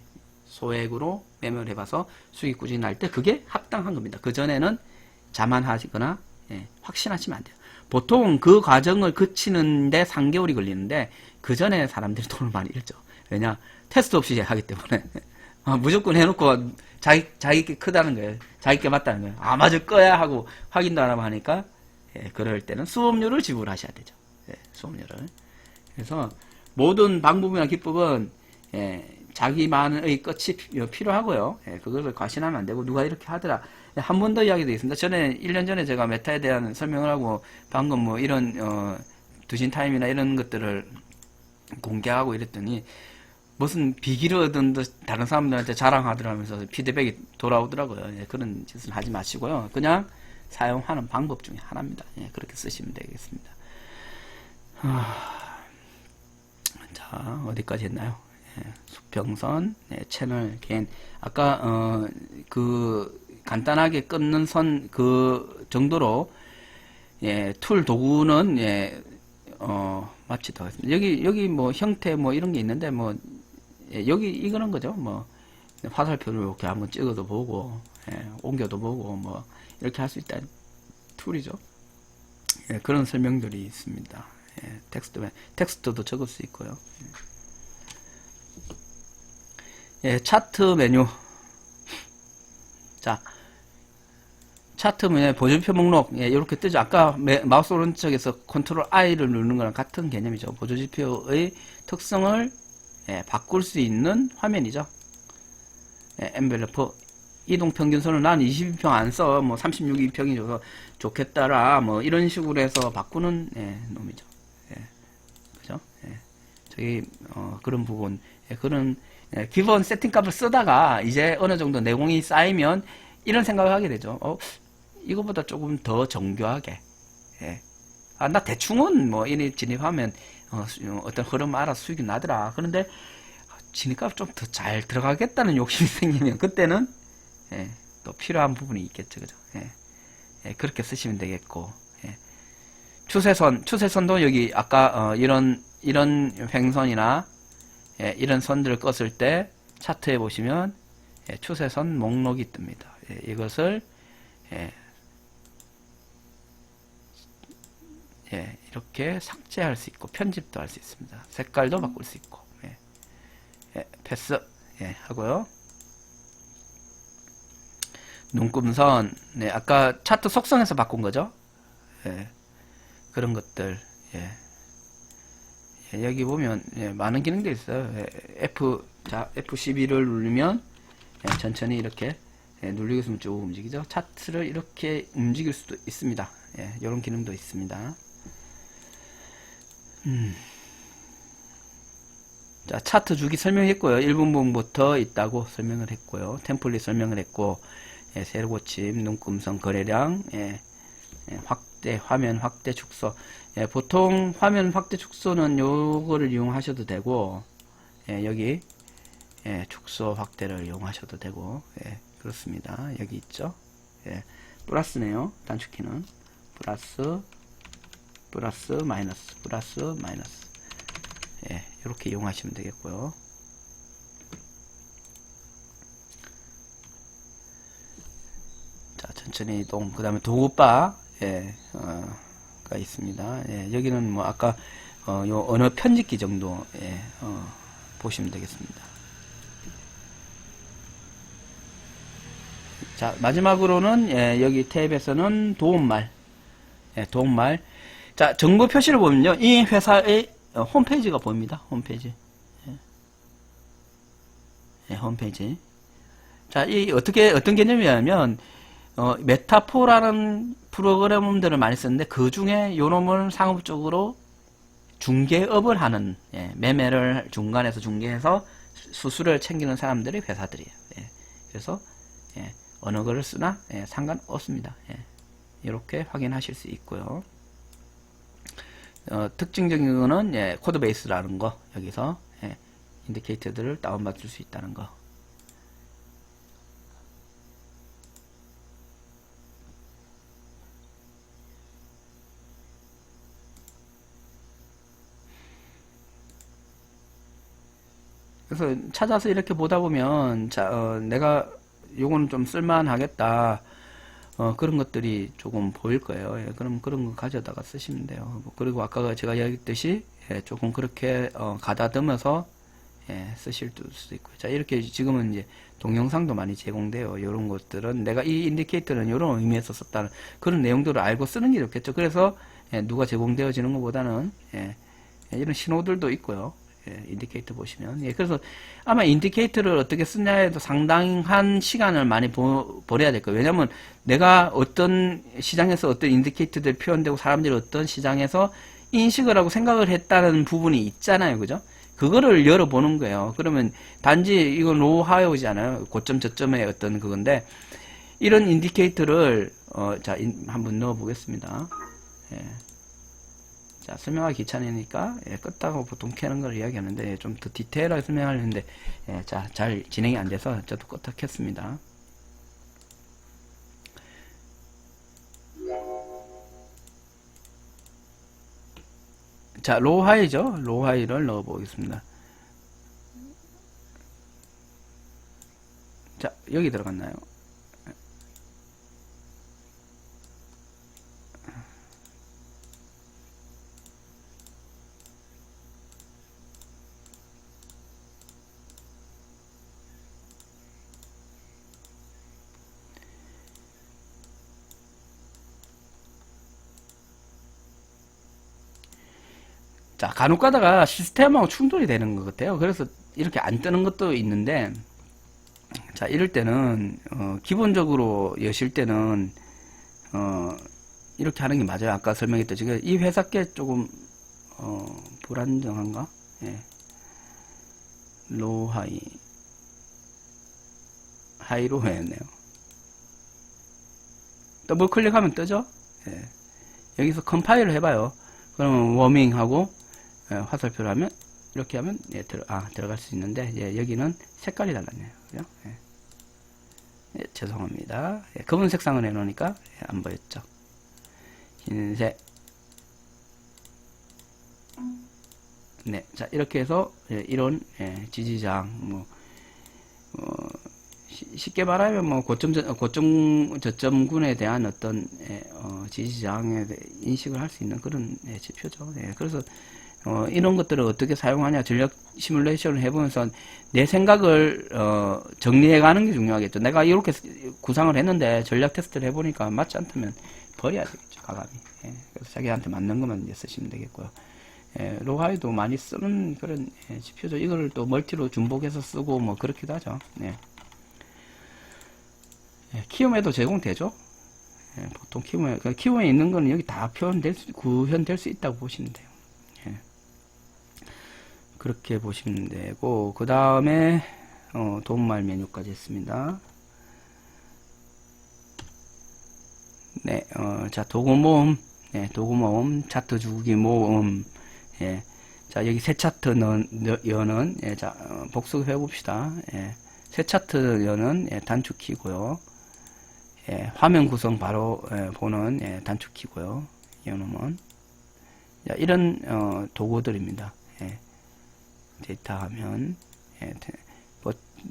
소액으로 매매를 해봐서 수익 꾸준히 날 때 그게 합당한 겁니다. 그 전에는 자만하시거나, 예, 확신하시면 안 돼요. 보통 그 과정을 거치는데 3개월이 걸리는데, 그 전에 사람들이 돈을 많이 잃죠. 왜냐? 테스트 없이 하기 때문에. 무조건 해놓고 자기께 크다는 거예요. 자기께 맞다는 거예요. 맞을 거야 하고 확인도 안 하고 하니까, 예, 그럴 때는 수업료를 지불하셔야 되죠. 예, 수업료를. 그래서 모든 방법이나 기법은, 예, 자기만의 끝이 필요하고요. 예, 그것을 과신하면 안 되고, 누가 이렇게 하더라. 예, 한 번 더 이야기드리겠습니다. 1년 전에 제가 메타에 대한 설명을 하고, 방금 이런, 두신 타임이나 이런 것들을 공개하고 이랬더니, 무슨 비기를 얻은 듯 다른 사람들한테 자랑하더라면서 피드백이 돌아오더라고요. 예, 그런 짓을 하지 마시고요. 그냥 사용하는 방법 중에 하나입니다. 예, 그렇게 쓰시면 되겠습니다. 자, 어디까지 했나요? 예, 수평선, 예, 채널 개인. 아까 간단하게 끊는 선 그 정도로, 예, 툴 도구는, 예, 마치도록 하겠습니다. 여기 형태 이런 게 있는데, 예, 여기 이거는 거죠. 화살표를 이렇게 한번 찍어도 보고, 옮겨도 보고, 뭐, 이렇게 할 수 있다는 툴이죠. 그런 설명들이 있습니다. 텍스트도 적을 수 있고요. 차트 메뉴. 자, 차트 메뉴 보조지표 목록. 이렇게 뜨죠. 아까 마우스 오른쪽에서 컨트롤 I를 누르는 거랑 같은 개념이죠. 보조지표의 특성을 바꿀 수 있는 화면이죠. 엔벨로프. 이동평균선을 난 22평 안 써. 뭐 36평이 줘서 좋겠다라. 뭐 이런 식으로 해서 바꾸는 놈이죠. 그죠? 저기 그런 부분. 그런 기본 세팅값을 쓰다가 이제 어느 정도 내공이 쌓이면 이런 생각을 하게 되죠. 이거보다 조금 더 정교하게. 나 대충은 뭐 이리 진입하면 어떤 흐름 알아서 수익이 나더라. 그런데 진입값 좀 더 잘 들어가겠다는 욕심이 생기면 그때는 또 필요한 부분이 있겠죠. 그죠? 그렇게 쓰시면 되겠고. 추세선도 여기 아까 이런 횡선이나 이런 선들을 껐을 때 차트에 보시면 추세선 목록이 뜹니다. 이것을 이렇게 삭제할 수 있고 편집도 할 수 있습니다. 색깔도 바꿀 수 있고. 패스 하고요. 눈금선, 아까 차트 속성에서 바꾼 거죠. 그런 것들. 여기 보면 많은 기능들이 있어요. F12를 누르면 천천히 이렇게 눌리고 있으면 쭉 움직이죠. 차트를 이렇게 움직일 수도 있습니다. 이런 기능도 있습니다. 자, 차트 주기 설명했고요. 1분 부분부터 있다고 설명을 했고요. 템플릿 설명을 했고, 세로 고침, 눈금선, 거래량, 확대, 화면 확대 축소. 보통 화면 확대 축소는 요거를 이용하셔도 되고, 여기 축소 확대를 이용하셔도 되고, 그렇습니다. 여기 있죠. 플러스네요. 단축키는 플러스 마이너스. 이렇게 이용하시면 되겠고요. 자, 천천히 이동. 그 다음에 도구바 가 있습니다. 여기는 뭐 아까 요 언어 편집기 정도 보시면 되겠습니다. 자, 마지막으로는 여기 탭에서는 도움말. 자, 정보 표시를 보면요, 이 회사의 홈페이지가 보입니다. 홈페이지. 홈페이지. 자, 이 어떤 개념이냐면 메타포라는 프로그램들을 많이 쓰는데 그 중에 요놈을 상업적으로 중개업을 하는, 매매를 중간에서 중개해서 수수료를 챙기는 사람들이 회사들이에요. 그래서 어느 거를 쓰나 상관없습니다. 이렇게 확인하실 수 있고요. 특징적인 거는 코드 베이스라는 거, 여기서 인디케이터들을 다운받을 수 있다는 거. 그래서 찾아서 이렇게 보다 보면 내가 요거는 좀 쓸만하겠다, 그런 것들이 조금 보일 거예요. 그럼 그런 거 가져다가 쓰시면 돼요. 그리고 아까 제가 이야기했듯이 조금 그렇게 가다듬어서 쓰실 수도 있고요. 자, 이렇게 지금은 이제 동영상도 많이 제공돼요. 이런 것들은 내가 이 인디케이터는 이런 의미에서 썼다는 그런 내용들을 알고 쓰는 게 좋겠죠. 그래서 누가 제공되어지는 것보다는 이런 신호들도 있고요. 인디케이터 보시면. 그래서 아마 인디케이터를 어떻게 쓰냐에도 상당한 시간을 많이 버려야 될 거예요. 왜냐면 내가 어떤 시장에서 어떤 인디케이터들이 표현되고 사람들이 어떤 시장에서 인식을 하고 생각을 했다는 부분이 있잖아요. 그죠? 그거를 열어보는 거예요. 그러면 단지 이건 노하우잖아요. 고점 저점의 어떤 그건데, 이런 인디케이터를 자, 한번 넣어 보겠습니다. 자, 설명하기 귀찮으니까 껐다고 보통 켜는 걸 이야기하는데 좀 더 디테일하게 설명하려는데 자, 잘 진행이 안 돼서 저도 껐다 켰습니다. 자, 로하이죠. 로하이를 넣어 보겠습니다. 자, 여기 들어갔나요? 자, 간혹 가다가 시스템하고 충돌이 되는 것 같아요. 그래서 이렇게 안 뜨는 것도 있는데, 자, 이럴 때는, 기본적으로 여실 때는, 이렇게 하는 게 맞아요. 아까 설명했듯이. 이 회사 게 조금, 불안정한가? 예. 로우, 하이. 하이로 했네요. 더블 클릭하면 뜨죠? 예. 여기서 컴파일을 해봐요. 그러면 워밍하고, 예, 화살표를 하면, 이렇게 하면, 예, 들어갈 수 있는데, 예, 여기는 색깔이 달랐네요. 그죠? 예. 예, 죄송합니다. 예, 검은 색상을 해놓으니까, 예, 안 보였죠. 흰색. 네. 자, 이렇게 해서, 예, 이런, 예, 지지장, 뭐, 쉽게 말하면 뭐 저점군에 대한 어떤 지지장에 인식을 할 수 있는 그런 지표죠. 예, 그래서 이런 것들을 어떻게 사용하냐 전략 시뮬레이션을 해보면서 내 생각을 정리해가는 게 중요하겠죠. 내가 이렇게 구상을 했는데 전략 테스트를 해보니까 맞지 않다면 버려야 되겠죠. 과감히. 예, 그래서 자기한테 맞는 것만 이제 쓰시면 되겠고요. 예, 로하이도 많이 쓰는 그런 지표죠. 이걸 또 멀티로 중복해서 쓰고 뭐 그렇기도 하죠. 예. 키움에도 제공되죠. 예, 보통 키움에 있는 거는 여기 다 구현될 수 있다고 보시면 돼요. 예. 그렇게 보시면 되고, 그 다음에, 도움말 메뉴까지 했습니다. 네, 자, 도구모음, 네, 도구모음, 차트 주기 모음, 예. 자, 여기 새 차트 여는, 예, 자, 복습해 봅시다. 예. 새 차트 여는, 예, 단축키고요. 예, 화면 구성 바로 보는 단축키고요. 이놈은 이런 도구들입니다. 예, 데이터 화면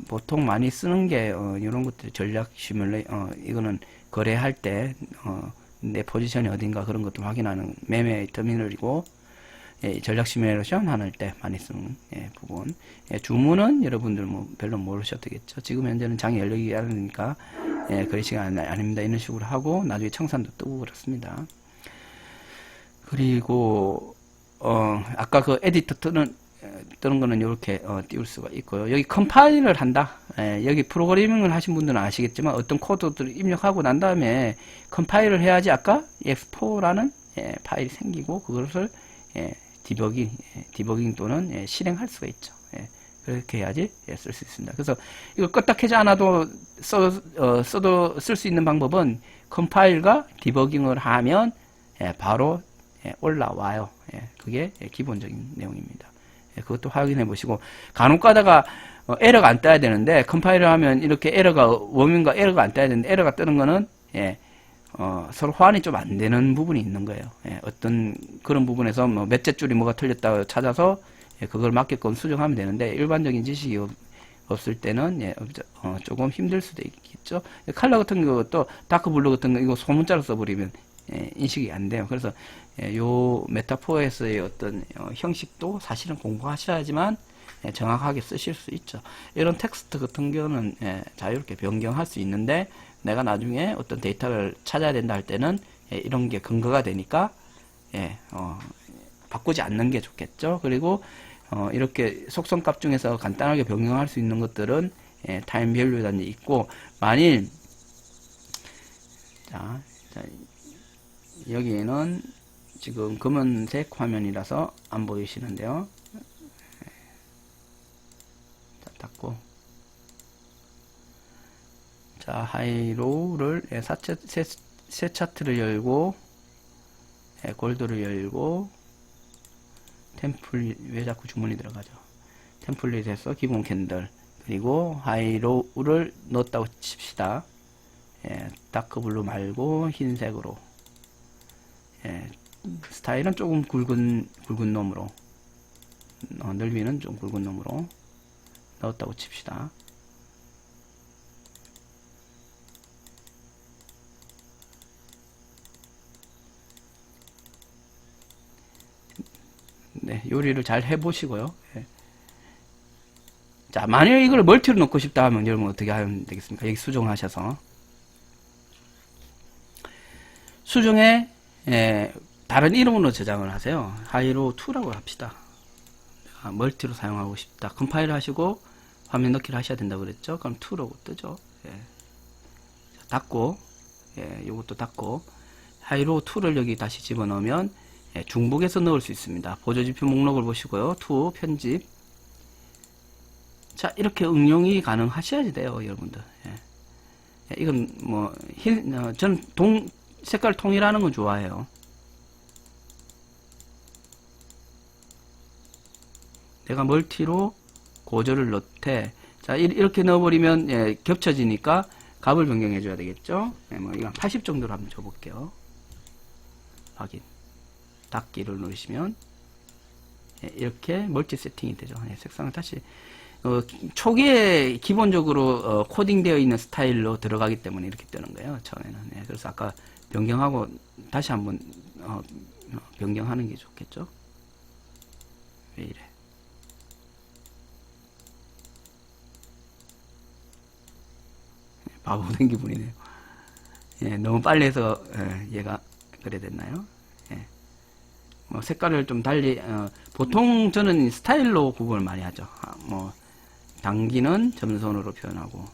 보통 많이 쓰는 게 이런 것들 전략 시뮬레 이거는 거래할 때 내 포지션이 어딘가 그런 것들 확인하는 매매 터미널이고 전략 시뮬레이션 하는 때 많이 쓰는 부분. 주문은 여러분들 뭐 별로 모르셔도 되겠죠. 지금 현재는 장이 열리기 하니까 거래 시간 아닙니다. 이런 식으로 하고 나중에 청산도 뜨고 그렇습니다. 그리고 아까 그 에디터 뜨는 거는 이렇게 띄울 수가 있고요. 여기 컴파일을 한다. 여기 프로그래밍을 하신 분들은 아시겠지만 어떤 코드들을 입력하고 난 다음에 컴파일을 해야지 아까 x4라는 파일이 생기고 그것을 디버깅 또는 실행할 수가 있죠. 그렇게 해야지 쓸 수 있습니다. 그래서 이거 껐다 켜지 않아도 써도 쓸 수 있는 방법은 컴파일과 디버깅을 하면 바로 올라와요. 그게 기본적인 내용입니다. 그것도 확인해 보시고 간혹 가다가 에러가 안 떠야 되는데 컴파일을 하면 이렇게 에러가 워밍과 에러가 안 떠야 되는데 에러가 뜨는 거는 서로 호환이 좀 안 되는 부분이 있는 거예요. 어떤 그런 부분에서 뭐 몇째 줄이 뭐가 틀렸다고 찾아서 그걸 맞게끔 수정하면 되는데 일반적인 지식이 없을 때는 조금 힘들 수도 있겠죠. 컬러 같은 것도 다크블루 같은 거 이거 소문자로 써버리면 인식이 안 돼요. 그래서 요 메타포에서의 어떤 형식도 사실은 공부하셔야지만 정확하게 쓰실 수 있죠. 이런 텍스트 같은 경우는 자유롭게 변경할 수 있는데 내가 나중에 어떤 데이터를 찾아야 된다 할 때는 이런 게 근거가 되니까 바꾸지 않는 게 좋겠죠. 그리고 이렇게 속성값 중에서 간단하게 변경할 수 있는 것들은 타임 밸류 단위 있고 만일 자 여기에는 지금 검은색 화면이라서 안 보이시는데요. 자, 닫고 자 하이로우를 새 차트를 열고 골드를 열고 템플릿 왜 자꾸 주문이 들어가죠? 템플릿에서 기본 캔들 그리고 하이로우를 넣었다고 칩시다. 다크블루 말고 흰색으로 스타일은 조금 굵은 놈으로 넓이는 좀 굵은 놈으로 넣었다고 칩시다. 요리를 잘 해보시고요. 예. 자, 만약에 이걸 멀티로 넣고 싶다 하면 여러분 어떻게 하면 되겠습니까? 여기 수정하셔서 수정에 다른 이름으로 저장을 하세요. 하이로 2라고 합시다. 멀티로 사용하고 싶다. 컴파일 하시고 화면 넣기를 하셔야 된다고 그랬죠? 그럼 2라고 뜨죠. 예. 자, 닫고, 요것도 닫고, 하이로 2를 여기 다시 집어넣으면, 중복해서 넣을 수 있습니다. 보조지표 목록을 보시고요. 2, 편집. 자, 이렇게 응용이 가능하셔야 돼요, 여러분들. 이건 뭐, 저는 색깔 통일하는 건 좋아해요. 내가 멀티로 고저를 넣되, 자, 이렇게 넣어버리면, 겹쳐지니까 값을 변경해줘야 되겠죠? 뭐, 이건 80 정도로 한번 줘볼게요. 확인. 닫기를 누르시면, 이렇게 멀티 세팅이 되죠. 색상을 다시, 초기에 기본적으로, 코딩되어 있는 스타일로 들어가기 때문에 이렇게 뜨는 거예요. 처음에는. 그래서 아까 변경하고 다시 한번, 변경하는 게 좋겠죠? 왜 이래? 바보 된 기분이네요. 너무 빨리 해서 얘가 그래 됐나요? 뭐 색깔을 좀 달리 보통 저는 스타일로 구분을 많이 하죠. 뭐 단기는 점선으로 표현하고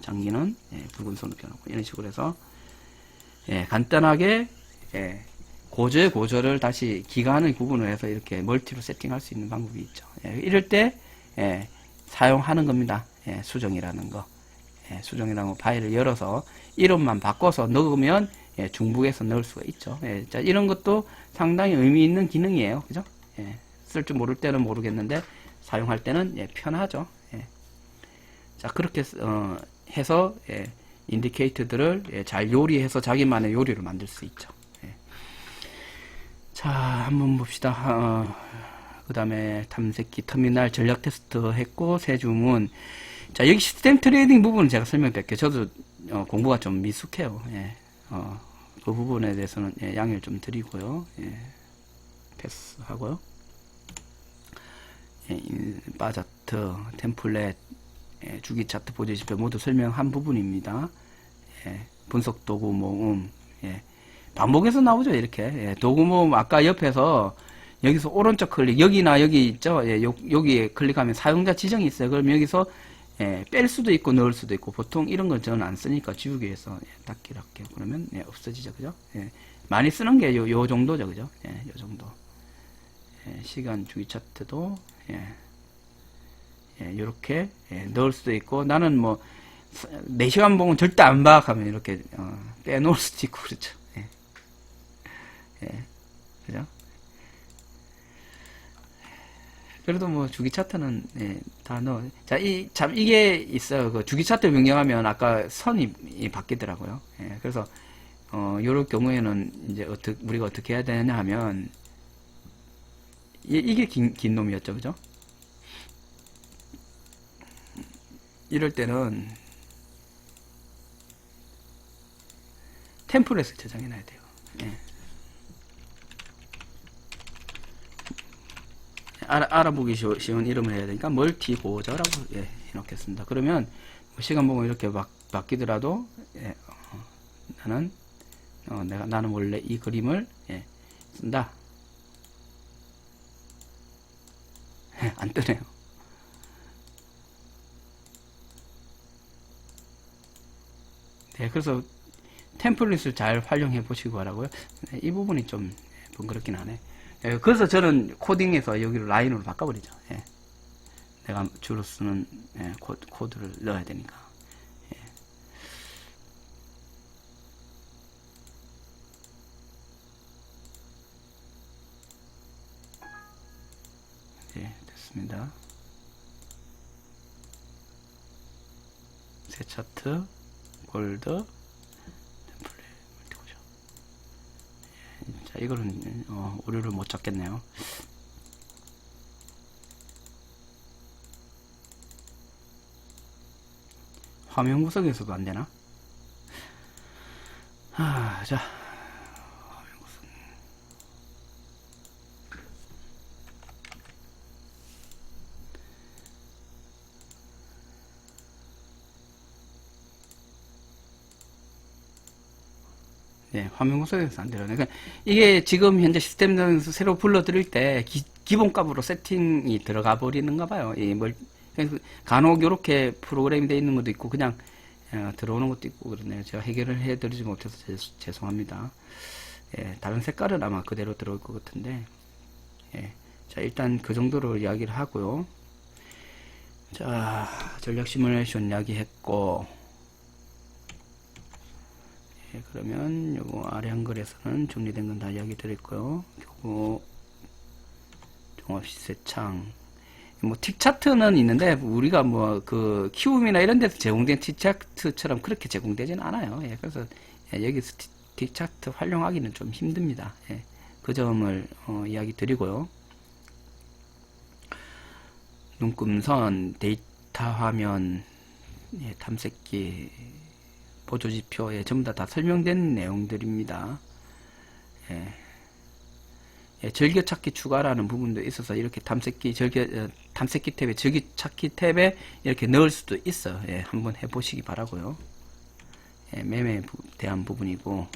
장기는 붉은 선으로 표현하고 이런 식으로 해서 간단하게 고저의 고저를 다시 기간을 구분을 해서 이렇게 멀티로 세팅할 수 있는 방법이 있죠. 이럴 때 사용하는 겁니다. 수정이라는 거. 수정이라는 파일을 열어서 이름만 바꿔서 넣으면 중복해서 넣을 수가 있죠. 자, 이런 것도 상당히 의미 있는 기능이에요. 그죠? 쓸 줄 모를 때는 모르겠는데 사용할 때는 편하죠. 자, 그렇게 해서 인디케이터들을 잘 요리해서 자기만의 요리를 만들 수 있죠. 자, 한번 봅시다. 그 다음에 탐색기 터미널 전략 테스트 했고 새 주문. 자, 여기 시스템 트레이딩 부분은 제가 설명드릴게요. 저도 공부가 좀 미숙해요. 그 부분에 대해서는 양해를 좀 드리고요. 패스하고요. 바자트, 템플릿, 주기 차트, 보조지표 모두 설명한 부분입니다. 분석 도구 모음, 반복해서 나오죠. 이렇게 도구 모음 아까 옆에서 여기서 오른쪽 클릭 여기나 여기 있죠. 여기에 클릭하면 사용자 지정이 있어요. 그럼 여기서 뺄 수도 있고 넣을 수도 있고 보통 이런 건 저는 안 쓰니까 지우기 위해서 닫기를 할게요. 그러면 없어지죠. 그죠? 많이 쓰는 게 요 정도죠. 그죠? 요 정도. 시간 주기 차트도 요렇게 넣을 수도 있고 나는 뭐 4시간 보면 절대 안 봐 하면 이렇게 빼놓을 수도 있고 그렇죠. 그죠? 그래도 뭐 주기 차트는 다 넣어. 자, 참 이게 있어요. 그 주기 차트를 변경하면 아까 선이 바뀌더라고요. 그래서 요럴 경우에는 이제 우리가 어떻게 해야 되냐 하면 이게 긴 놈이었죠, 그죠? 이럴 때는 템플릿을 저장해 놔야 돼요. 알아보기 쉬운 이름을 해야 되니까 멀티 고저라고 해놓겠습니다. 그러면 시간 보면 이렇게 바뀌더라도 나는 원래 이 그림을 쓴다. 안 뜨네요. 그래서 템플릿을 잘 활용해 보시고 하라고요. 이 부분이 좀 번거롭긴 하네. 그래서 저는 코딩에서 여기로 라인으로 바꿔버리죠. 내가 주로 쓰는 코드를 넣어야 되니까. 됐습니다. 새 차트, 골드, 템플릿, 멀티고죠. 자, 이거는 오류를 못 잡겠네요. 화면 구성에서도 안 되나? 자, 화면 구성. 네, 화면 구성에서 안 돼요. 그러니까 이게 지금 현재 시스템에서 새로 불러들일 때 기본값으로 세팅이 들어가 버리는가 봐요. 그래서 간혹 이렇게 프로그램이 되어 있는 것도 있고 그냥 들어오는 것도 있고 그러네요. 제가 해결을 해드리지 못해서 죄송합니다. 예, 다른 색깔은 아마 그대로 들어올 것 같은데, 예, 자 일단 그 정도로 이야기를 하고요. 자, 전략 시뮬레이션 이야기했고, 예, 그러면 요거 아래 한글에서는 정리된 건 다 이야기 드렸고요. 요거 종합시세창, 뭐 틱 차트는 있는데 우리가 뭐 그 키움이나 이런 데서 제공된 틱 차트처럼 그렇게 제공되지는 않아요. 예, 그래서 여기서 틱 차트 활용하기는 좀 힘듭니다. 예, 그 점을 이야기 드리고요. 눈금선, 데이터 화면, 예, 탐색기, 보조지표, 예, 전부 다 설명된 내용들입니다. 예. 예, 즐겨찾기 추가라는 부분도 있어서 이렇게 탐색기 탐색기 탭에 즐겨찾기 탭에 이렇게 넣을 수도 있어요. 예, 한번 해보시기 바라고요. 예, 매매에 대한 부분이고,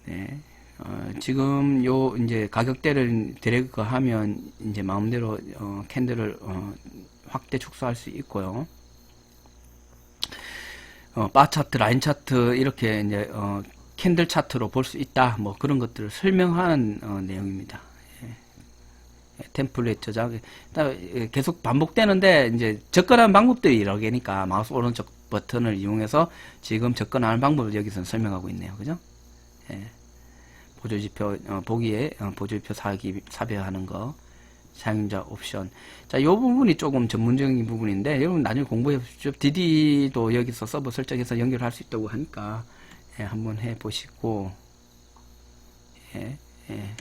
네. 지금 요 이제 가격대를 드래그 하면 이제 마음대로 캔들을 확대 축소할 수 있고요. 바 차트, 라인 차트 이렇게 이제 캔들 차트로 볼 수 있다. 뭐 그런 것들을 설명하는 내용입니다. 예. 템플릿 저장 계속 반복되는데 이제 접근하는 방법들이 여러 개니까 마우스 오른쪽 버튼을 이용해서 지금 접근하는 방법을 여기서 설명하고 있네요. 그죠? 예. 보조지표 보기에 보조지표 삽입하는 거, 사용자 옵션. 자, 이 부분이 조금 전문적인 부분인데 여러분 나중에 공부해 보십시오. DD도 여기서 서버 설정해서 연결할 수 있다고 하니까 예, 한번 해 보시고, 예, 예.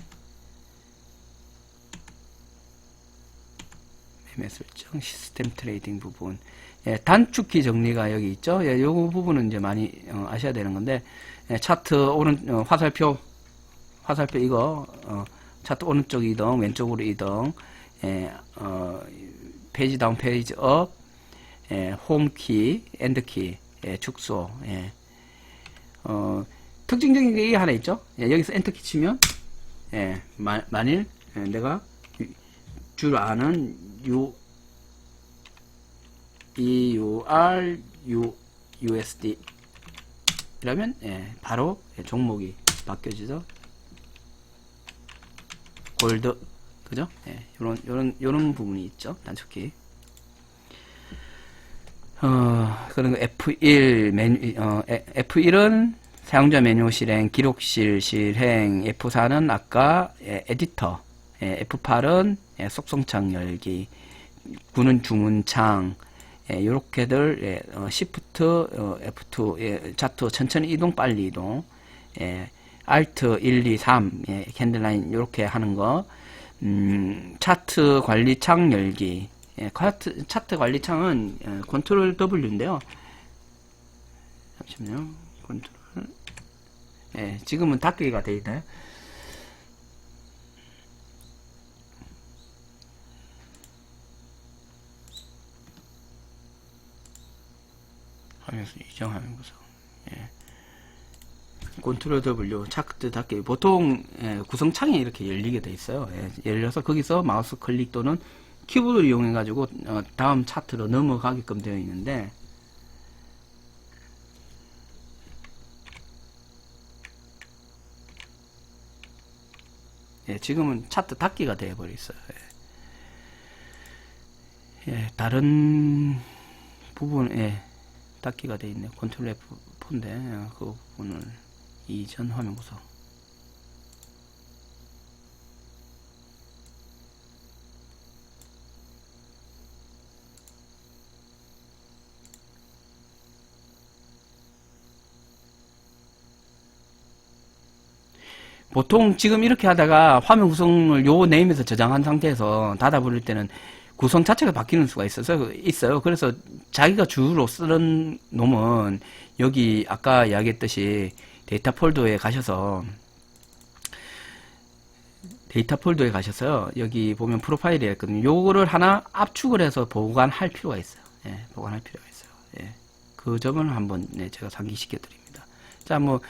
매매 설정, 시스템 트레이딩 부분, 예, 단축키 정리가 여기 있죠. 예, 요 부분은 이제 많이 아셔야 되는 건데, 예, 차트 화살표 이거 차트 오른쪽 이동, 왼쪽으로 이동, 예, 페이지 다운, 페이지 업, 예, 홈키, 엔드키, 예, 축소. 예. 특징적인 게 하나 있죠. 예, 여기서 엔터키 치면, 예, 만일 내가 주로 아는 USD 이러면 예, 바로 종목이 바뀌어지죠. 골드, 그죠? 예, 요런 부분이 있죠. 단축키. 그런 거 F1은 사용자 메뉴 실행, 기록실 실행, F4는 아까 에디터, F8은 속성창 열기, 9는 주문창, 요렇게들, Shift, F2, 차트 천천히 이동, 빨리 이동, Alt 1, 2, 3, 캔들라인 요렇게 하는 거, 차트 관리창 열기, 차트 관리창은 컨트롤 W인데요. 잠시만요. 컨트롤, 지금은 닫기가 되어 있나요? 화면에서 이정하는 거죠. 컨트롤 W, 차트 닫기. 보통 구성창이 이렇게 열리게 돼 있어요. 열려서 거기서 마우스 클릭 또는 키보드를 이용해 가지고 다음 차트로 넘어가게끔 되어 있는데, 지금은 차트 닫기가 되어 버려 있어요. 다른 부분에 닫기가 되어 있네요. 컨트롤 F4인데 그 부분을 이전 화면 구성. 보통 지금 이렇게 하다가 화면 구성을 요 네임에서 저장한 상태에서 닫아 버릴 때는 구성 자체가 바뀌는 수가 있어요. 그래서 자기가 주로 쓰는 놈은 여기 아까 이야기했듯이 데이터 폴더에 가셔서 데이터 폴더에 가셔서요. 여기 보면 프로파일이 있거든요. 요거를 하나 압축을 해서 보관할 필요가 있어요. 예, 보관할 필요가 있어요. 예, 그 점을 한번 네, 제가 상기시켜 드립니다. 자, 뭐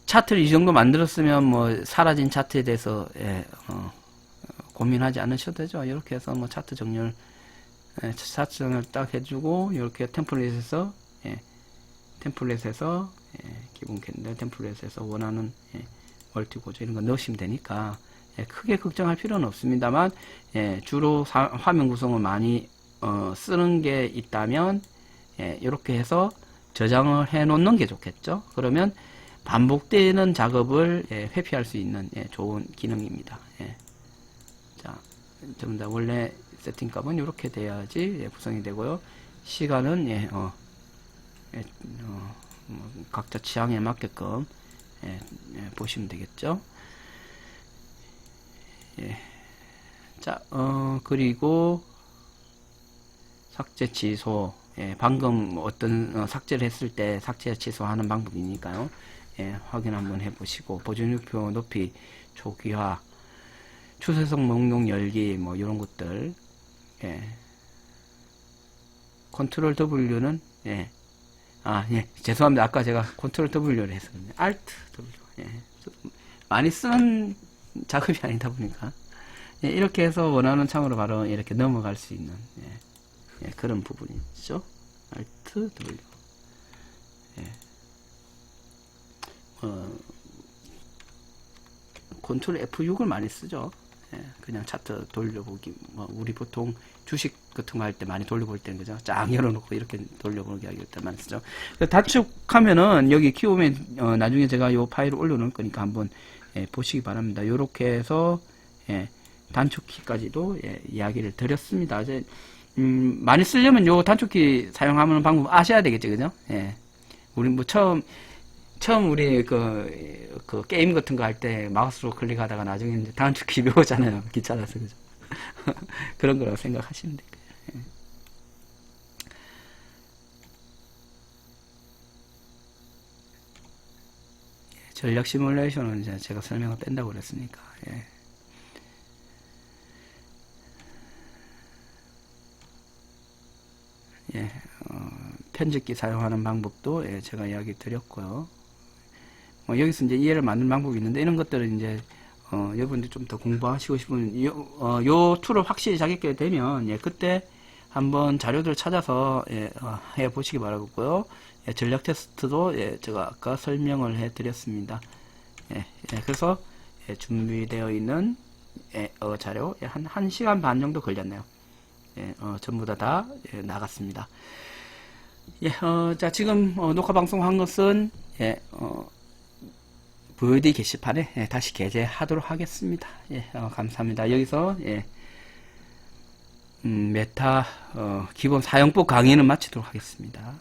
차트를 이 정도 만들었으면 뭐 사라진 차트에 대해서 고민하지 않으셔도 되죠. 이렇게 해서 뭐 차트 정렬, 차트 정렬 딱 해주고 이렇게 템플릿에서 기본 캔들 템플릿에서 원하는 멀티 고조 이런 거 넣으시면 되니까 크게 걱정할 필요는 없습니다만 주로 화면 구성을 많이 쓰는 게 있다면 이렇게 해서 저장을 해 놓는 게 좋겠죠. 그러면 반복되는 작업을 회피할 수 있는 좋은 기능입니다. 자, 전부 다 원래 세팅값은 이렇게 돼야지 구성이 되고요. 시간은 각자 취향에 맞게끔 보시면 되겠죠. 자, 그리고 삭제 취소. 방금 어떤 삭제를 했을 때 삭제 취소하는 방법이니까요. 확인 한번 해보시고 보존유표 높이, 초기화, 추세성 목록 열기 뭐 이런 것들. 컨트롤 W는 죄송합니다. 아까 제가 컨트롤 W를 했었는데 Alt W. 많이 쓰는 작업이 아니다 보니까 이렇게 해서 원하는 창으로 바로 이렇게 넘어갈 수 있는 그런 부분이 있죠. Alt W. 컨트롤 F6을 많이 쓰죠. 그냥 차트 돌려보기, 우리 보통 주식 같은 거 할 때 많이 돌려볼 때는 그죠? 쫙 열어놓고 이렇게 돌려보기 하기 때 많이 쓰죠. 단축하면은 여기 키우면 나중에 제가 요 파일을 올려놓을 거니까 한번 보시기 바랍니다. 요렇게 해서 단축키까지도 이야기를 드렸습니다. 이제 많이 쓰려면 요 단축키 사용하는 방법 아셔야 되겠죠, 그죠? 우리 뭐 처음 우리 그 게임 같은 거 할 때 마우스로 클릭하다가 나중에 이제 단축키 배우잖아요. 귀찮아서 그죠? 그런 거라고 생각하시면 될 거예요. 전략 시뮬레이션은 이제 제가 설명을 뺀다고 그랬으니까. 편집기 사용하는 방법도 제가 이야기 드렸고요. 여기서 이제 이해를 만드는 방법이 있는데 이런 것들은 이제 여러분들 좀 더 공부하시고 싶으면 요 툴을 확실히 자격게 되면 그때 한번 자료들 찾아서 해 보시기 바라고요. 전략 테스트도 제가 아까 설명을 해 드렸습니다. 그래서 준비되어 있는 자료 한 1시간 반 정도 걸렸네요. 전부 다 나갔습니다. 자, 지금 녹화 방송한 것은 VOD 게시판에 다시 게재하도록 하겠습니다. 감사합니다. 여기서 메타 기본 사용법 강의는 마치도록 하겠습니다.